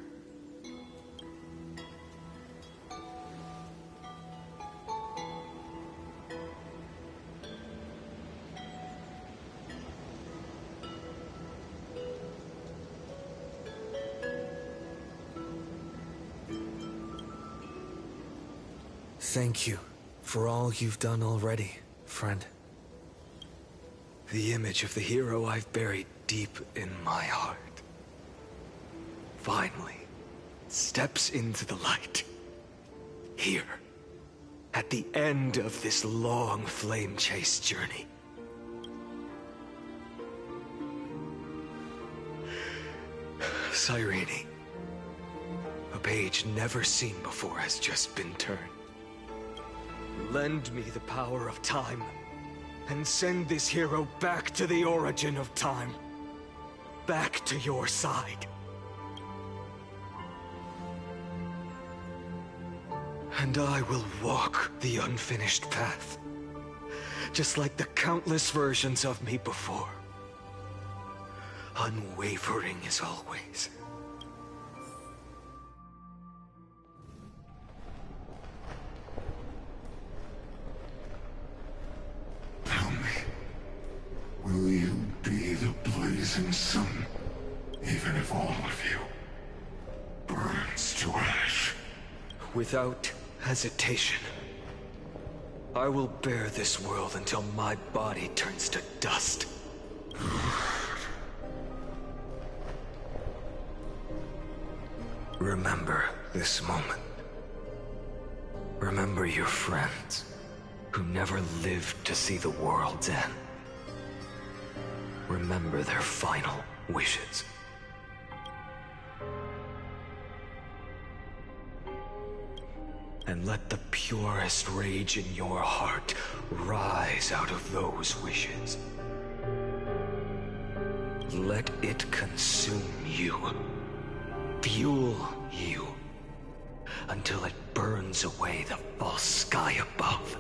Thank you for all you've done already, friend. The image of the hero I've buried deep in my heart finally steps into the light. Here, at the end of this long flame chase journey. Cyrene, a page never seen before has just been turned. Lend me the power of time, and send this hero back to the origin of time. Back to your side. And I will walk the unfinished path, just like the countless versions of me before. Unwavering as always. Will you be the blazing sun, even if all of you burns to ash? Without hesitation. I will bear this world until my body turns to dust. Remember this moment. Remember your friends, who never lived to see the world's end. Remember their final wishes. And let the purest rage in your heart rise out of those wishes. Let it consume you, fuel you, until it burns away the false sky above.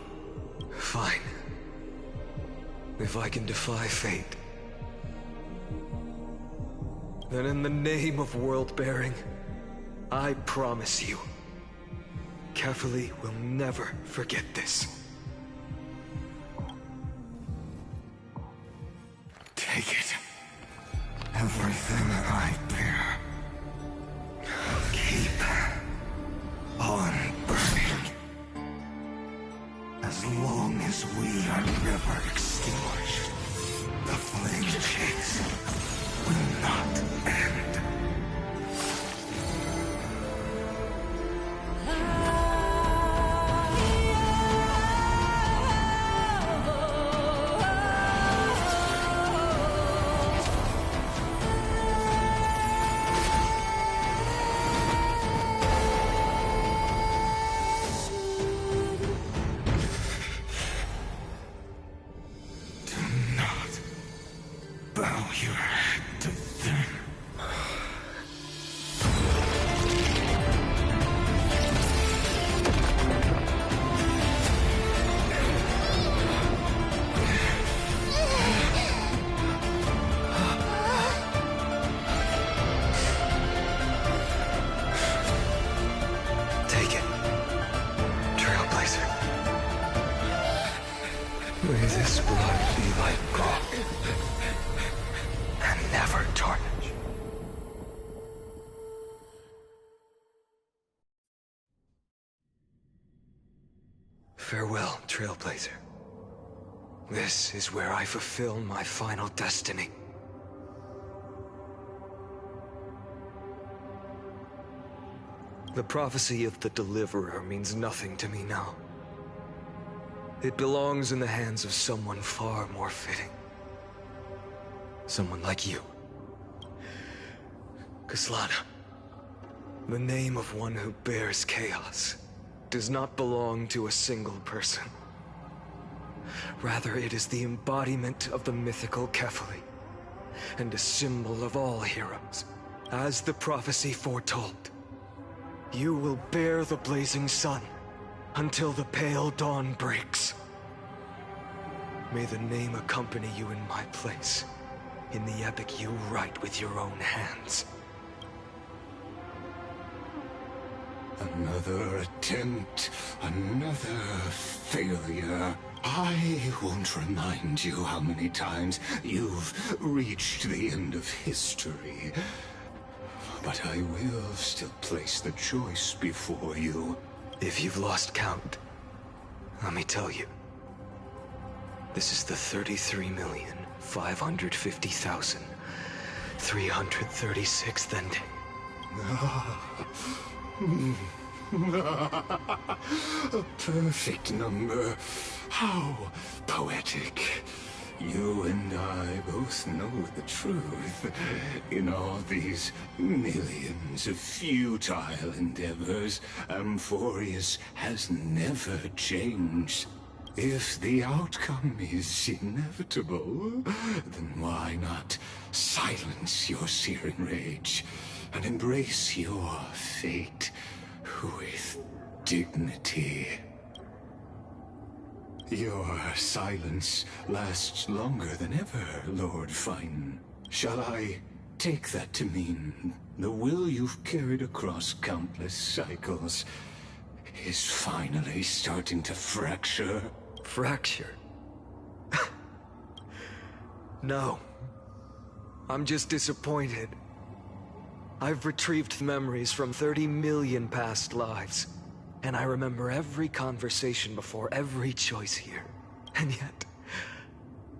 Fine. If I can defy fate, then in the name of world-bearing, I promise you, Carefully will never forget this. Take it. Everything I bear. Keep on burning. As long as we are never extinguished, the flame chase will not end. May this blood be like gold, and never tarnish. Farewell, Trailblazer. This is where I fulfill my final destiny. The prophecy of the Deliverer means nothing to me now. It belongs in the hands of someone far more fitting. Someone like you. Kaslana, the name of one who bears chaos does not belong to a single person. Rather, it is the embodiment of the mythical Kefali, and a symbol of all heroes. As the prophecy foretold, you will bear the blazing sun until the pale dawn breaks. May the name accompany you in my place, in the epic you write with your own hands. Another attempt, another failure. I won't remind you how many times you've reached the end of history. But I will still place the choice before you. If you've lost count, let me tell you. This is the 33,550,336th ending. A perfect number. How poetic. You and I both know the truth. In all these millions of futile endeavors, Amphorius has never changed. If the outcome is inevitable, then why not silence your searing rage and embrace your fate with dignity? Your silence lasts longer than ever, Lord Fine. Shall I take that to mean the will you've carried across countless cycles is finally starting to fracture? Fracture? No. I'm just disappointed. I've retrieved memories from 30 million past lives, and I remember every conversation before every choice here. And yet,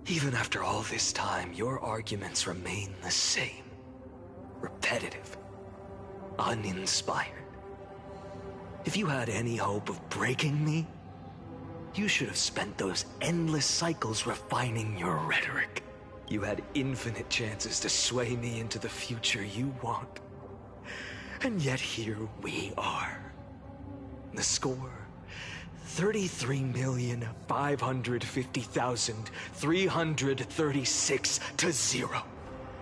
even after all this time, your arguments remain the same. Repetitive. Uninspired. If you had any hope of breaking me, you should have spent those endless cycles refining your rhetoric. You had infinite chances to sway me into the future you want. And yet here we are. The score, 33,550,336 to 0.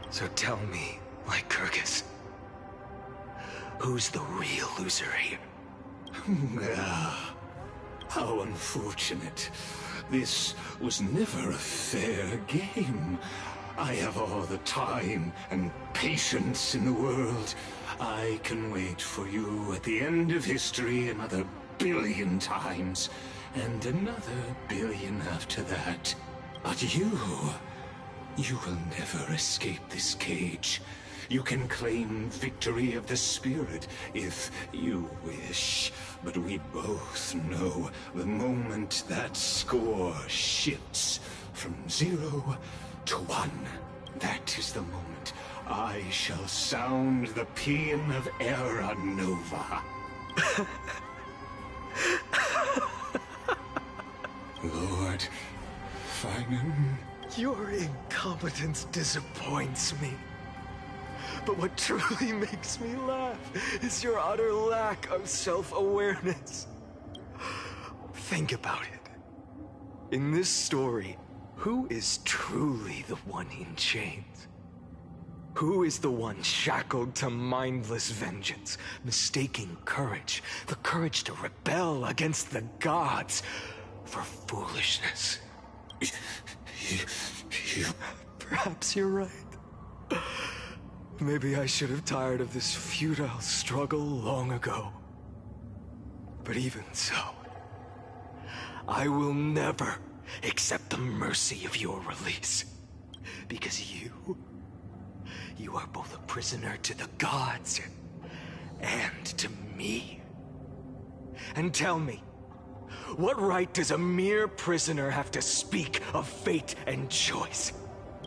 So tell me, Lycurgus, who's the real loser here? How unfortunate. This was never a fair game. I have all the time and patience in the world. I can wait for you at the end of history another billion times, and another billion after that. But you will never escape this cage. You can claim victory of the spirit if you wish, but we both know the moment that score shifts from 0 to 1, that is the moment I shall sound the paean of Era Nova. Lord Finan. Your incompetence disappoints me. But what truly makes me laugh is your utter lack of self-awareness. Think about it. In this story, who is truly the one in chains? Who is the one shackled to mindless vengeance, mistaking courage, the courage to rebel against the gods, for foolishness? Perhaps you're right. Maybe I should have tired of this futile struggle long ago. But even so, I will never accept the mercy of your release. Because you are both a prisoner to the gods and to me. And tell me, what right does a mere prisoner have to speak of fate and choice?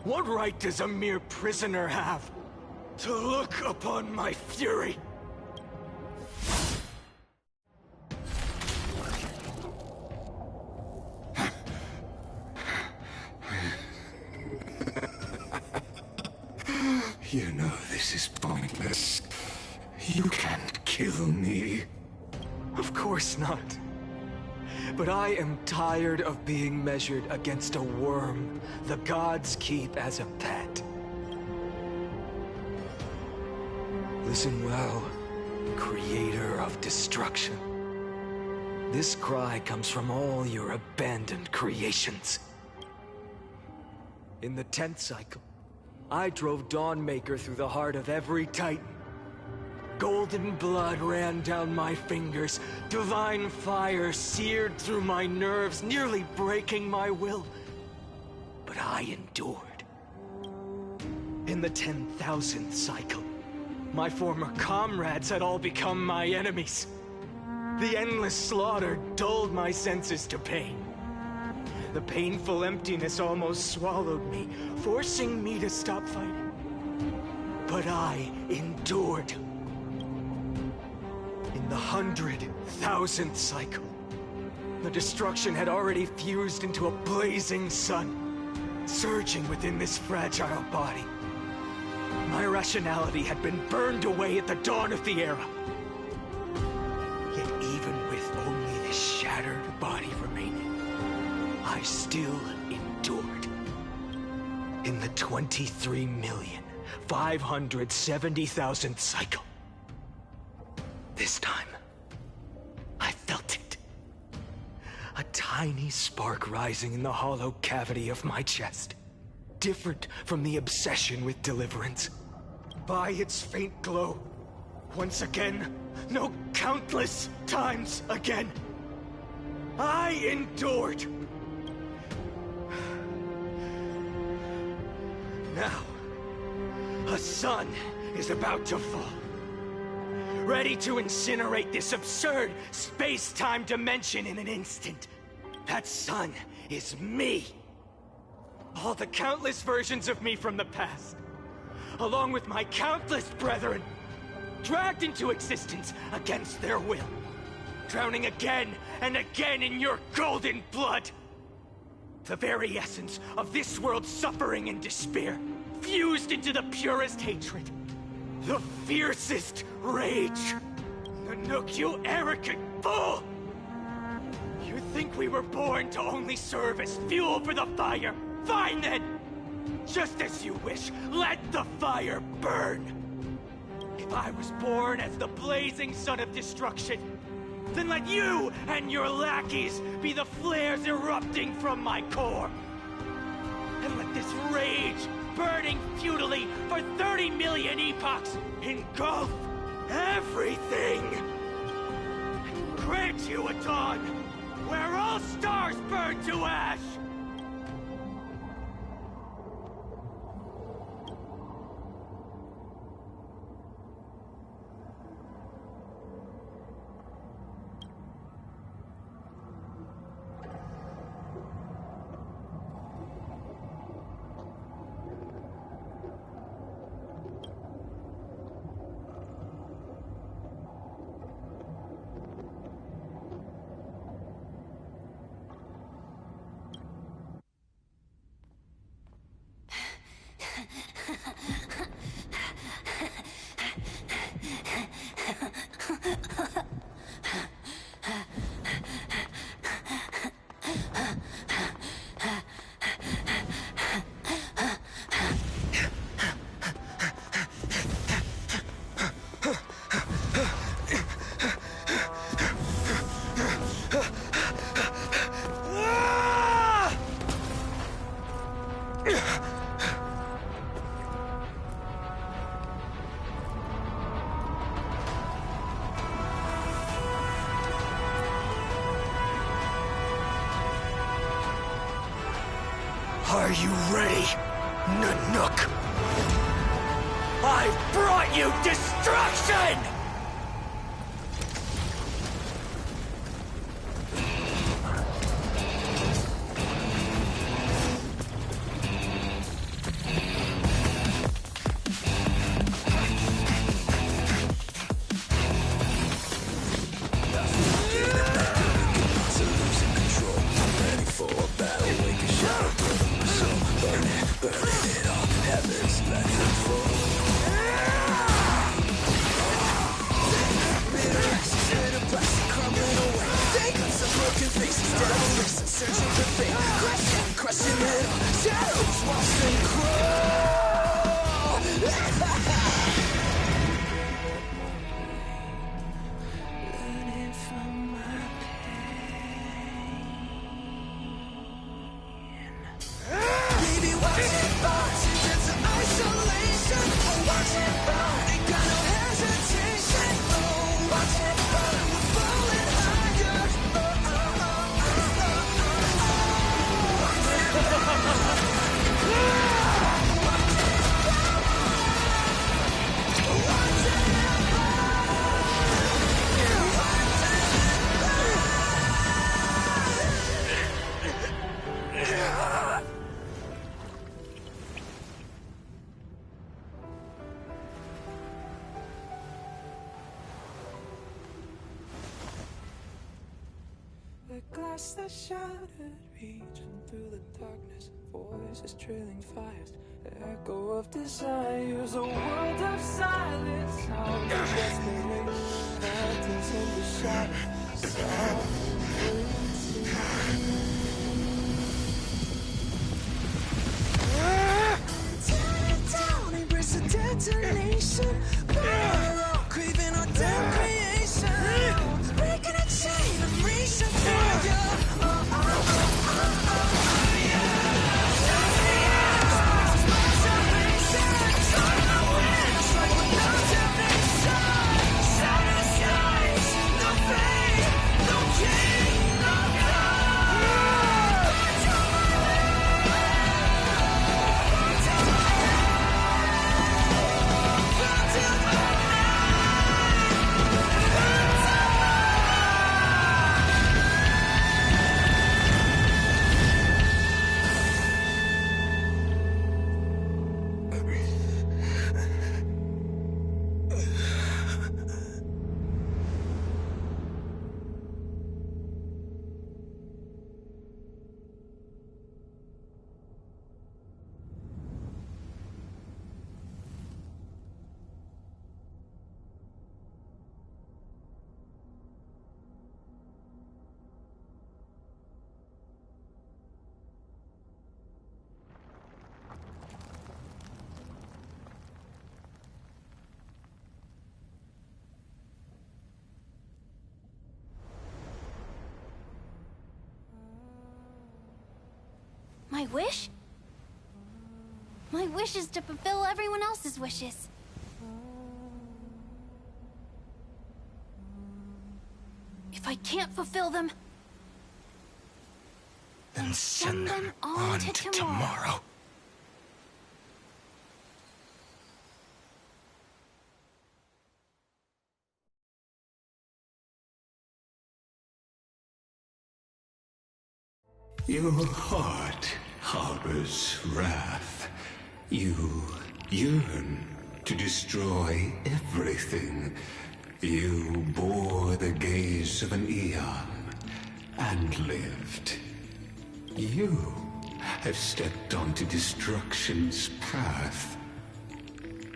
What right does a mere prisoner have to look upon my fury? You know this is pointless. You can't kill me. Of course not. But I am tired of being measured against a worm the gods keep as a pet. Listen well, creator of destruction. This cry comes from all your abandoned creations. In the 10th cycle, I drove Dawnmaker through the heart of every Titan. Golden blood ran down my fingers, divine fire seared through my nerves, nearly breaking my will. But I endured. In the 10,000th cycle, my former comrades had all become my enemies. The endless slaughter dulled my senses to pain. The painful emptiness almost swallowed me, forcing me to stop fighting. But I endured. In the 100,000th cycle, the destruction had already fused into a blazing sun, surging within this fragile body. My rationality had been burned away at the dawn of the era. Yet even with only this shattered body remaining, I still endured. In the 23,570,000th cycle, this time, I felt it. A tiny spark rising in the hollow cavity of my chest. Different from the obsession with deliverance. By its faint glow, once again, no, countless times again, I endured. Now, a sun is about to fall. Ready to incinerate this absurd space-time dimension in an instant. That sun is me. All the countless versions of me from the past, along with my countless brethren, dragged into existence against their will, drowning again and again in your golden blood. The very essence of this world's suffering and despair, fused into the purest hatred. The fiercest rage. Nanook, you arrogant fool! You think we were born to only serve as fuel for the fire? Fine then! Just as you wish, let the fire burn! If I was born as the blazing sun of destruction, then let you and your lackeys be the flares erupting from my core. And let this rage, burning futilely for 30 million epochs, engulf everything! And grant you a dawn where all stars burn to ash! Are you ready, Nanook? I've brought you destruction! Burning it all, heavens, let it fall. glass that shattered, reaching through the darkness, voices trailing fires, the echo of desires, a world of silence, sounds of desperation, phantoms in the shadows, tear it down, embrace the detonation, burn, craving our damn creation, breaking a chain, I'm reaching for you. My wish? My wish is to fulfill everyone else's wishes. If I can't fulfill them, then send them on to tomorrow. Your heart harbors wrath. You yearn to destroy everything. You bore the gaze of an eon and lived. You have stepped onto destruction's path.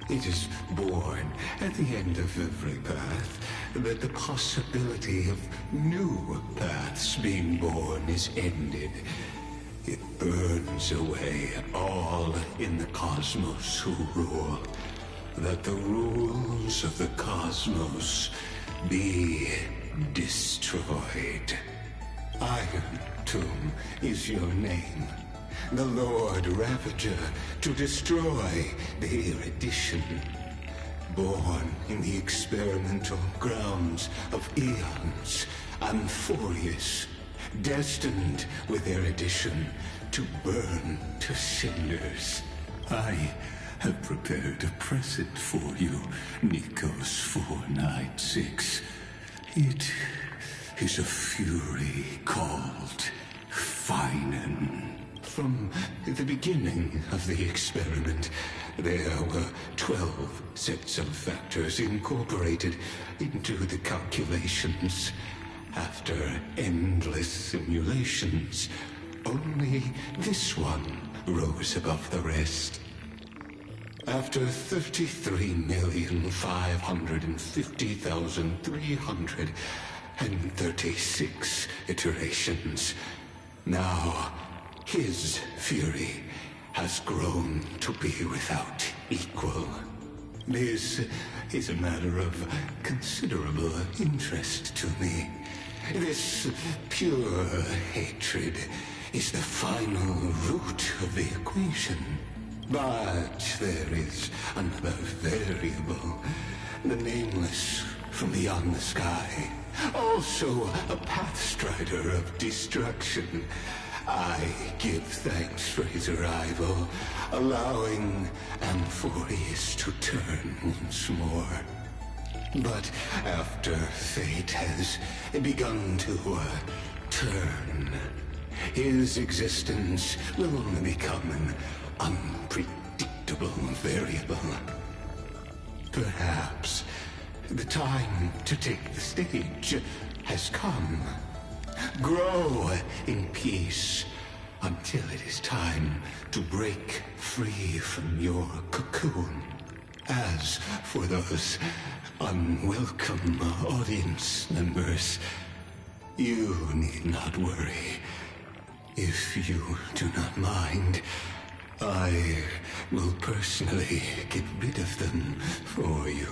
It is born at the end of every path that the possibility of new paths being born is ended. It burns away all in the cosmos who rule, that the rules of the cosmos be destroyed. Iron Tomb is your name. The Lord Ravager to destroy the erudition. Born in the experimental grounds of eons, Amphorius, destined with erudition to burn to cinders. I have prepared a present for you, Nikos 496. It is a fury called Finan. From the beginning of the experiment, there were 12 sets of factors incorporated into the calculations. After endless simulations, only this one rose above the rest. After 33,550,336 iterations, now his fury has grown to be without equal. This is a matter of considerable interest to me. This pure hatred is the final root of the equation. But there is another variable, the nameless from beyond the sky, also a pathstrider of destruction. I give thanks for his arrival, allowing Amphorius to turn once more. But after fate has begun to turn, his existence will only become an unpredictable variable. Perhaps the time to take the stage has come. Grow in peace until it is time to break free from your cocoon. As for those unwelcome audience members, you need not worry. If you do not mind, I will personally get rid of them for you.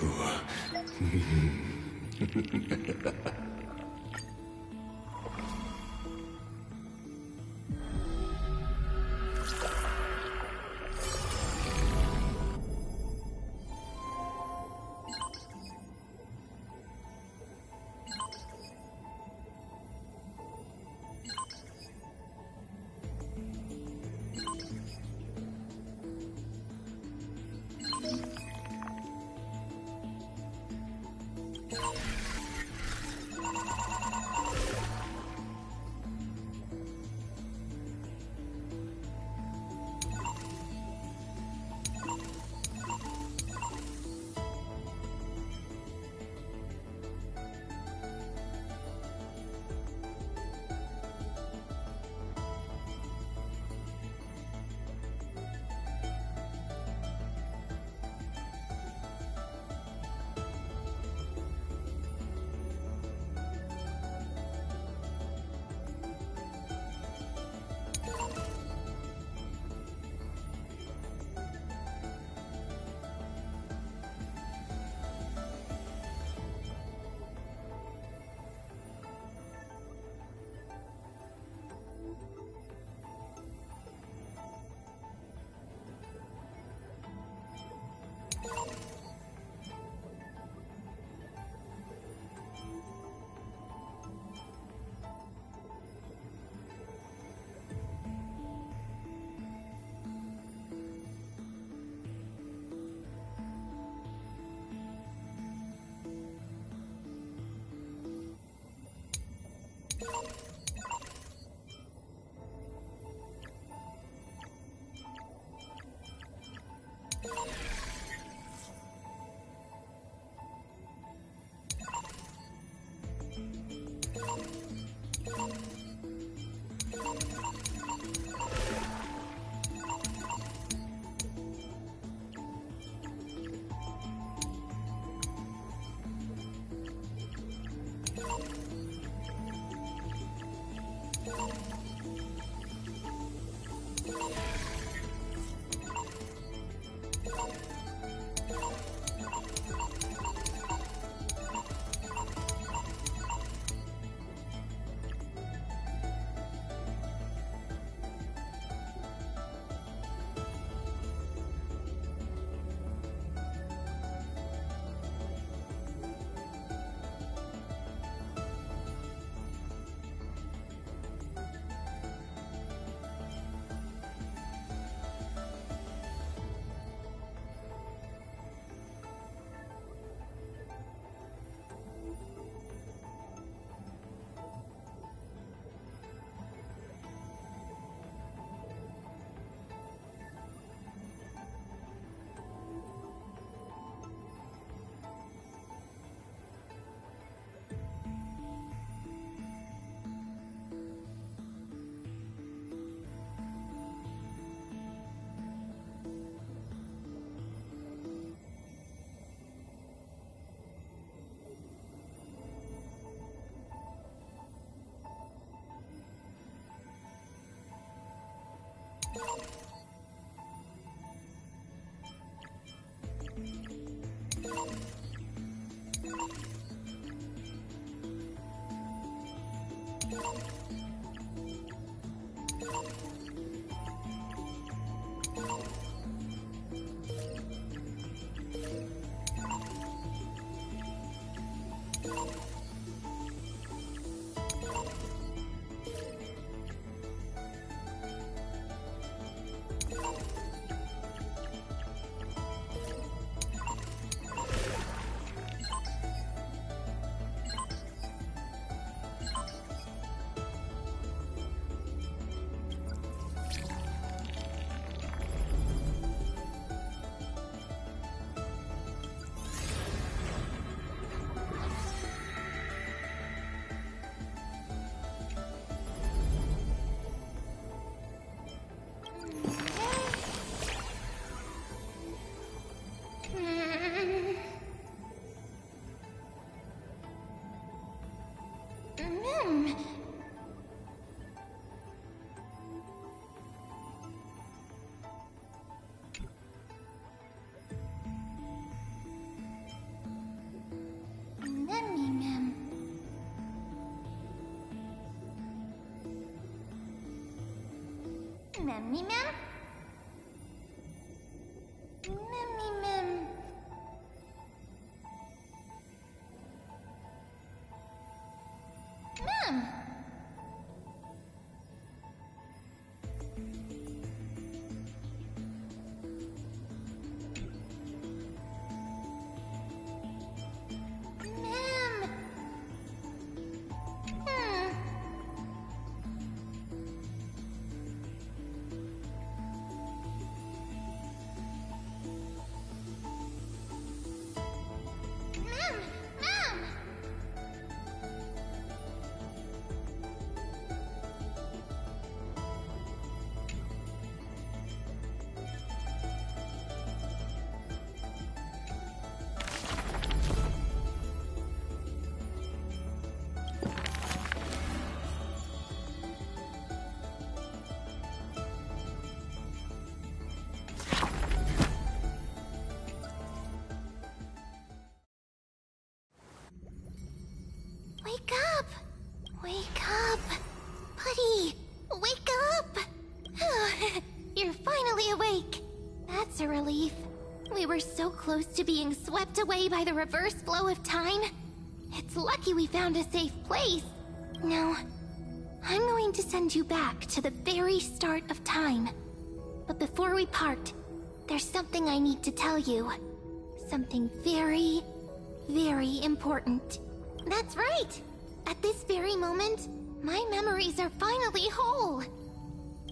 Mem me mem? Mem me mem. Mem! Mem! Mem! Mem! Wake up! Wake up! Buddy! Wake up! You're finally awake! That's a relief. We were so close to being swept away by the reverse flow of time. It's lucky we found a safe place. Now, I'm going to send you back to the very start of time. But before we part, there's something I need to tell you. Something very, very important. That's right! At this very moment, my memories are finally whole.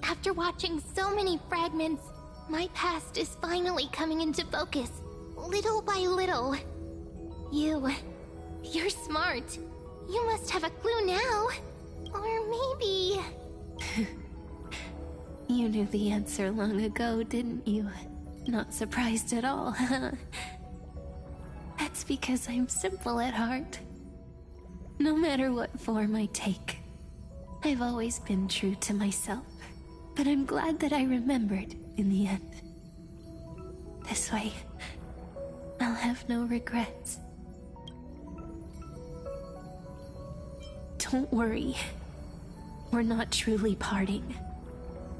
After watching so many fragments, my past is finally coming into focus, little by little. You're smart. You must have a clue now. Or maybe... You knew the answer long ago, didn't you? Not surprised at all, huh? That's because I'm simple at heart. No matter what form I take, I've always been true to myself. But I'm glad that I remembered in the end. This way, I'll have no regrets. Don't worry. We're not truly parting.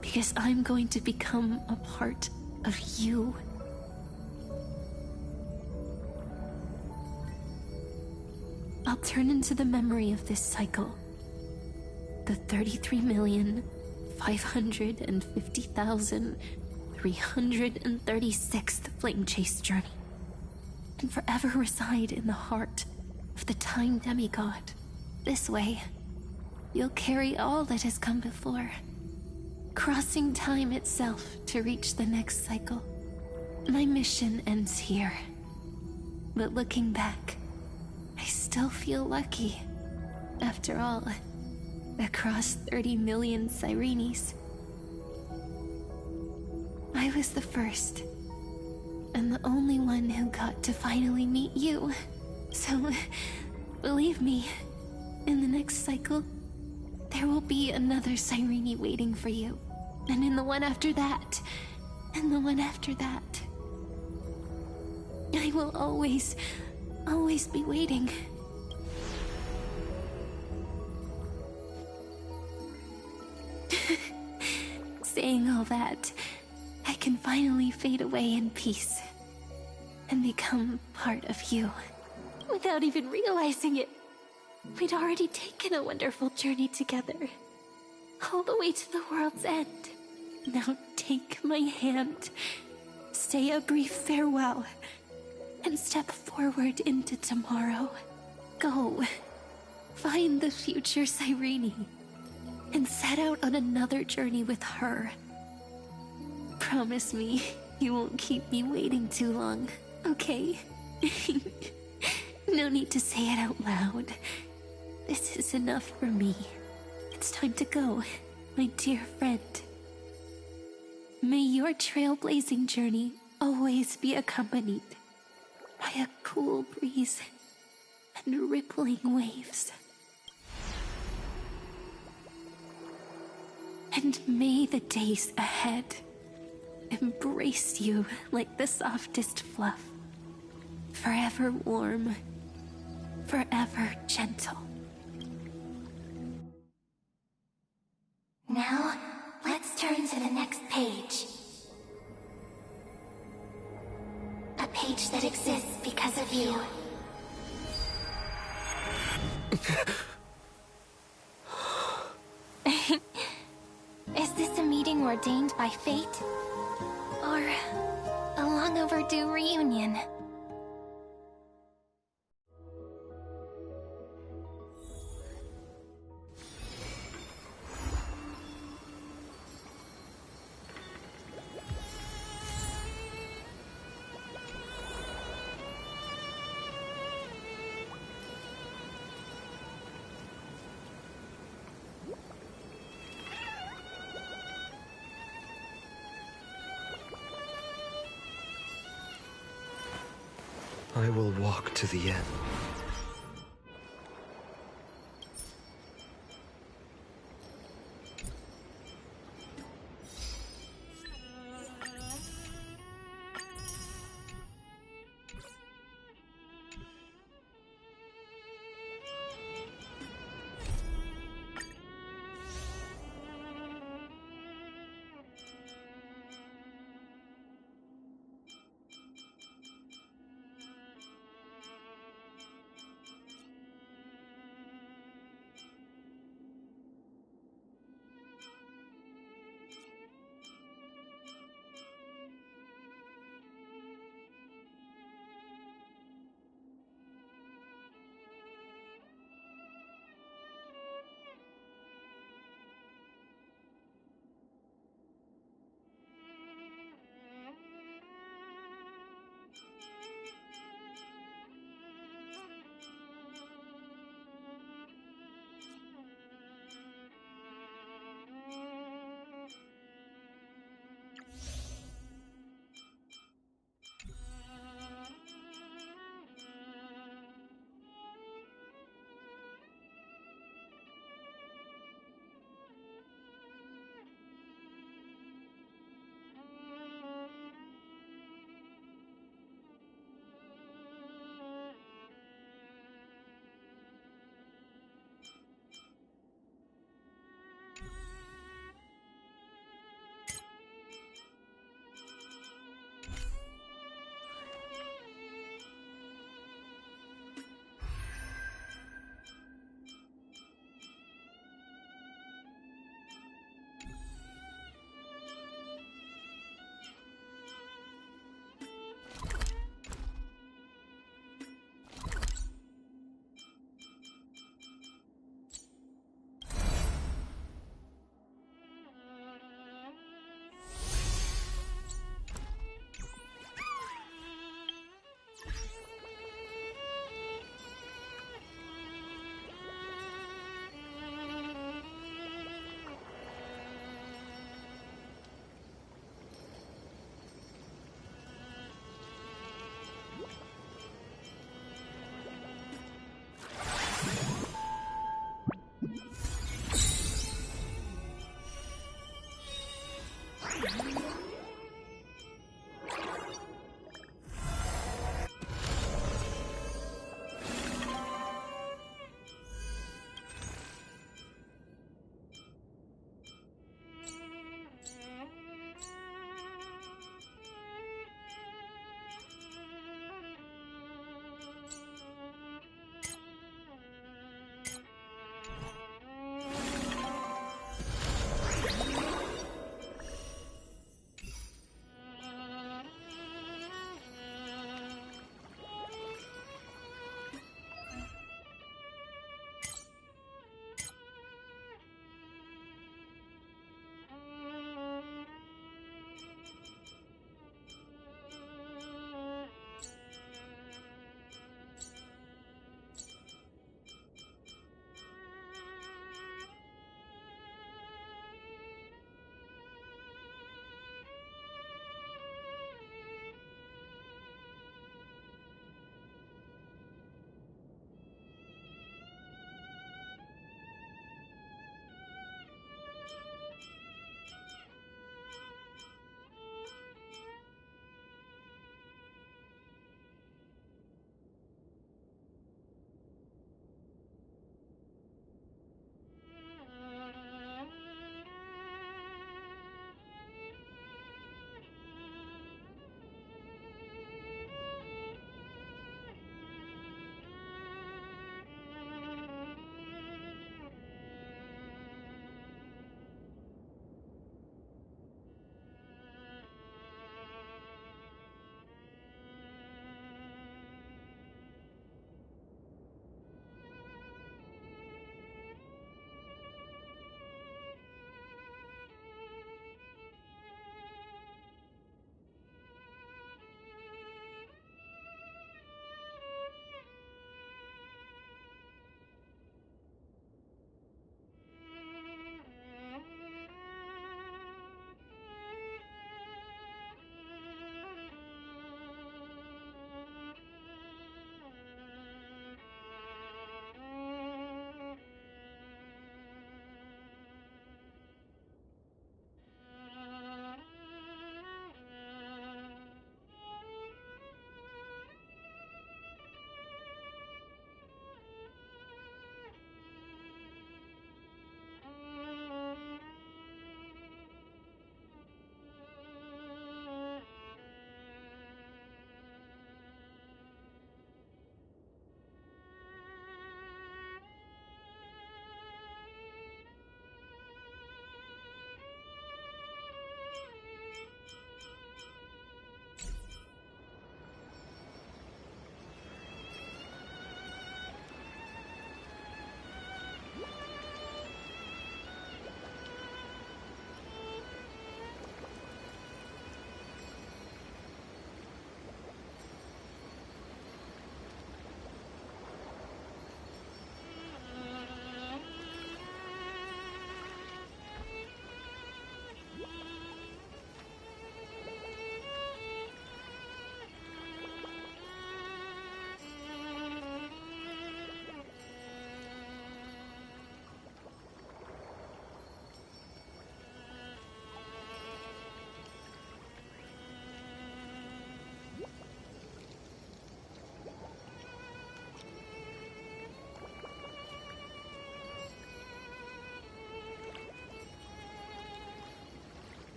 Because I'm going to become a part of you. I'll turn into the memory of this cycle. The 33,550,336th Flame Chase journey. And forever reside in the heart of the Time Demigod. This way, you'll carry all that has come before. Crossing time itself to reach the next cycle. My mission ends here. But looking back, I still feel lucky. After all, across 30 million Sirenes, I was the first, and the only one who got to finally meet you. So, believe me, in the next cycle, there will be another Sirene waiting for you. And in the one after that, and the one after that. I will always be waiting. Saying all that, I can finally fade away in peace and become part of you. Without even realizing it, we'd already taken a wonderful journey together. All the way to the world's end. Now take my hand, say a brief farewell, and step forward into tomorrow. Go, find the future Sirene, and set out on another journey with her. Promise me you won't keep me waiting too long, okay? No need to say it out loud. This is enough for me. It's time to go, my dear friend. May your trailblazing journey always be accompanied by a cool breeze and rippling waves. And may the days ahead embrace you like the softest fluff, forever warm, forever gentle. Now, let's turn to the Is this a meeting ordained by fate? Or a long overdue reunion? I will walk to the end.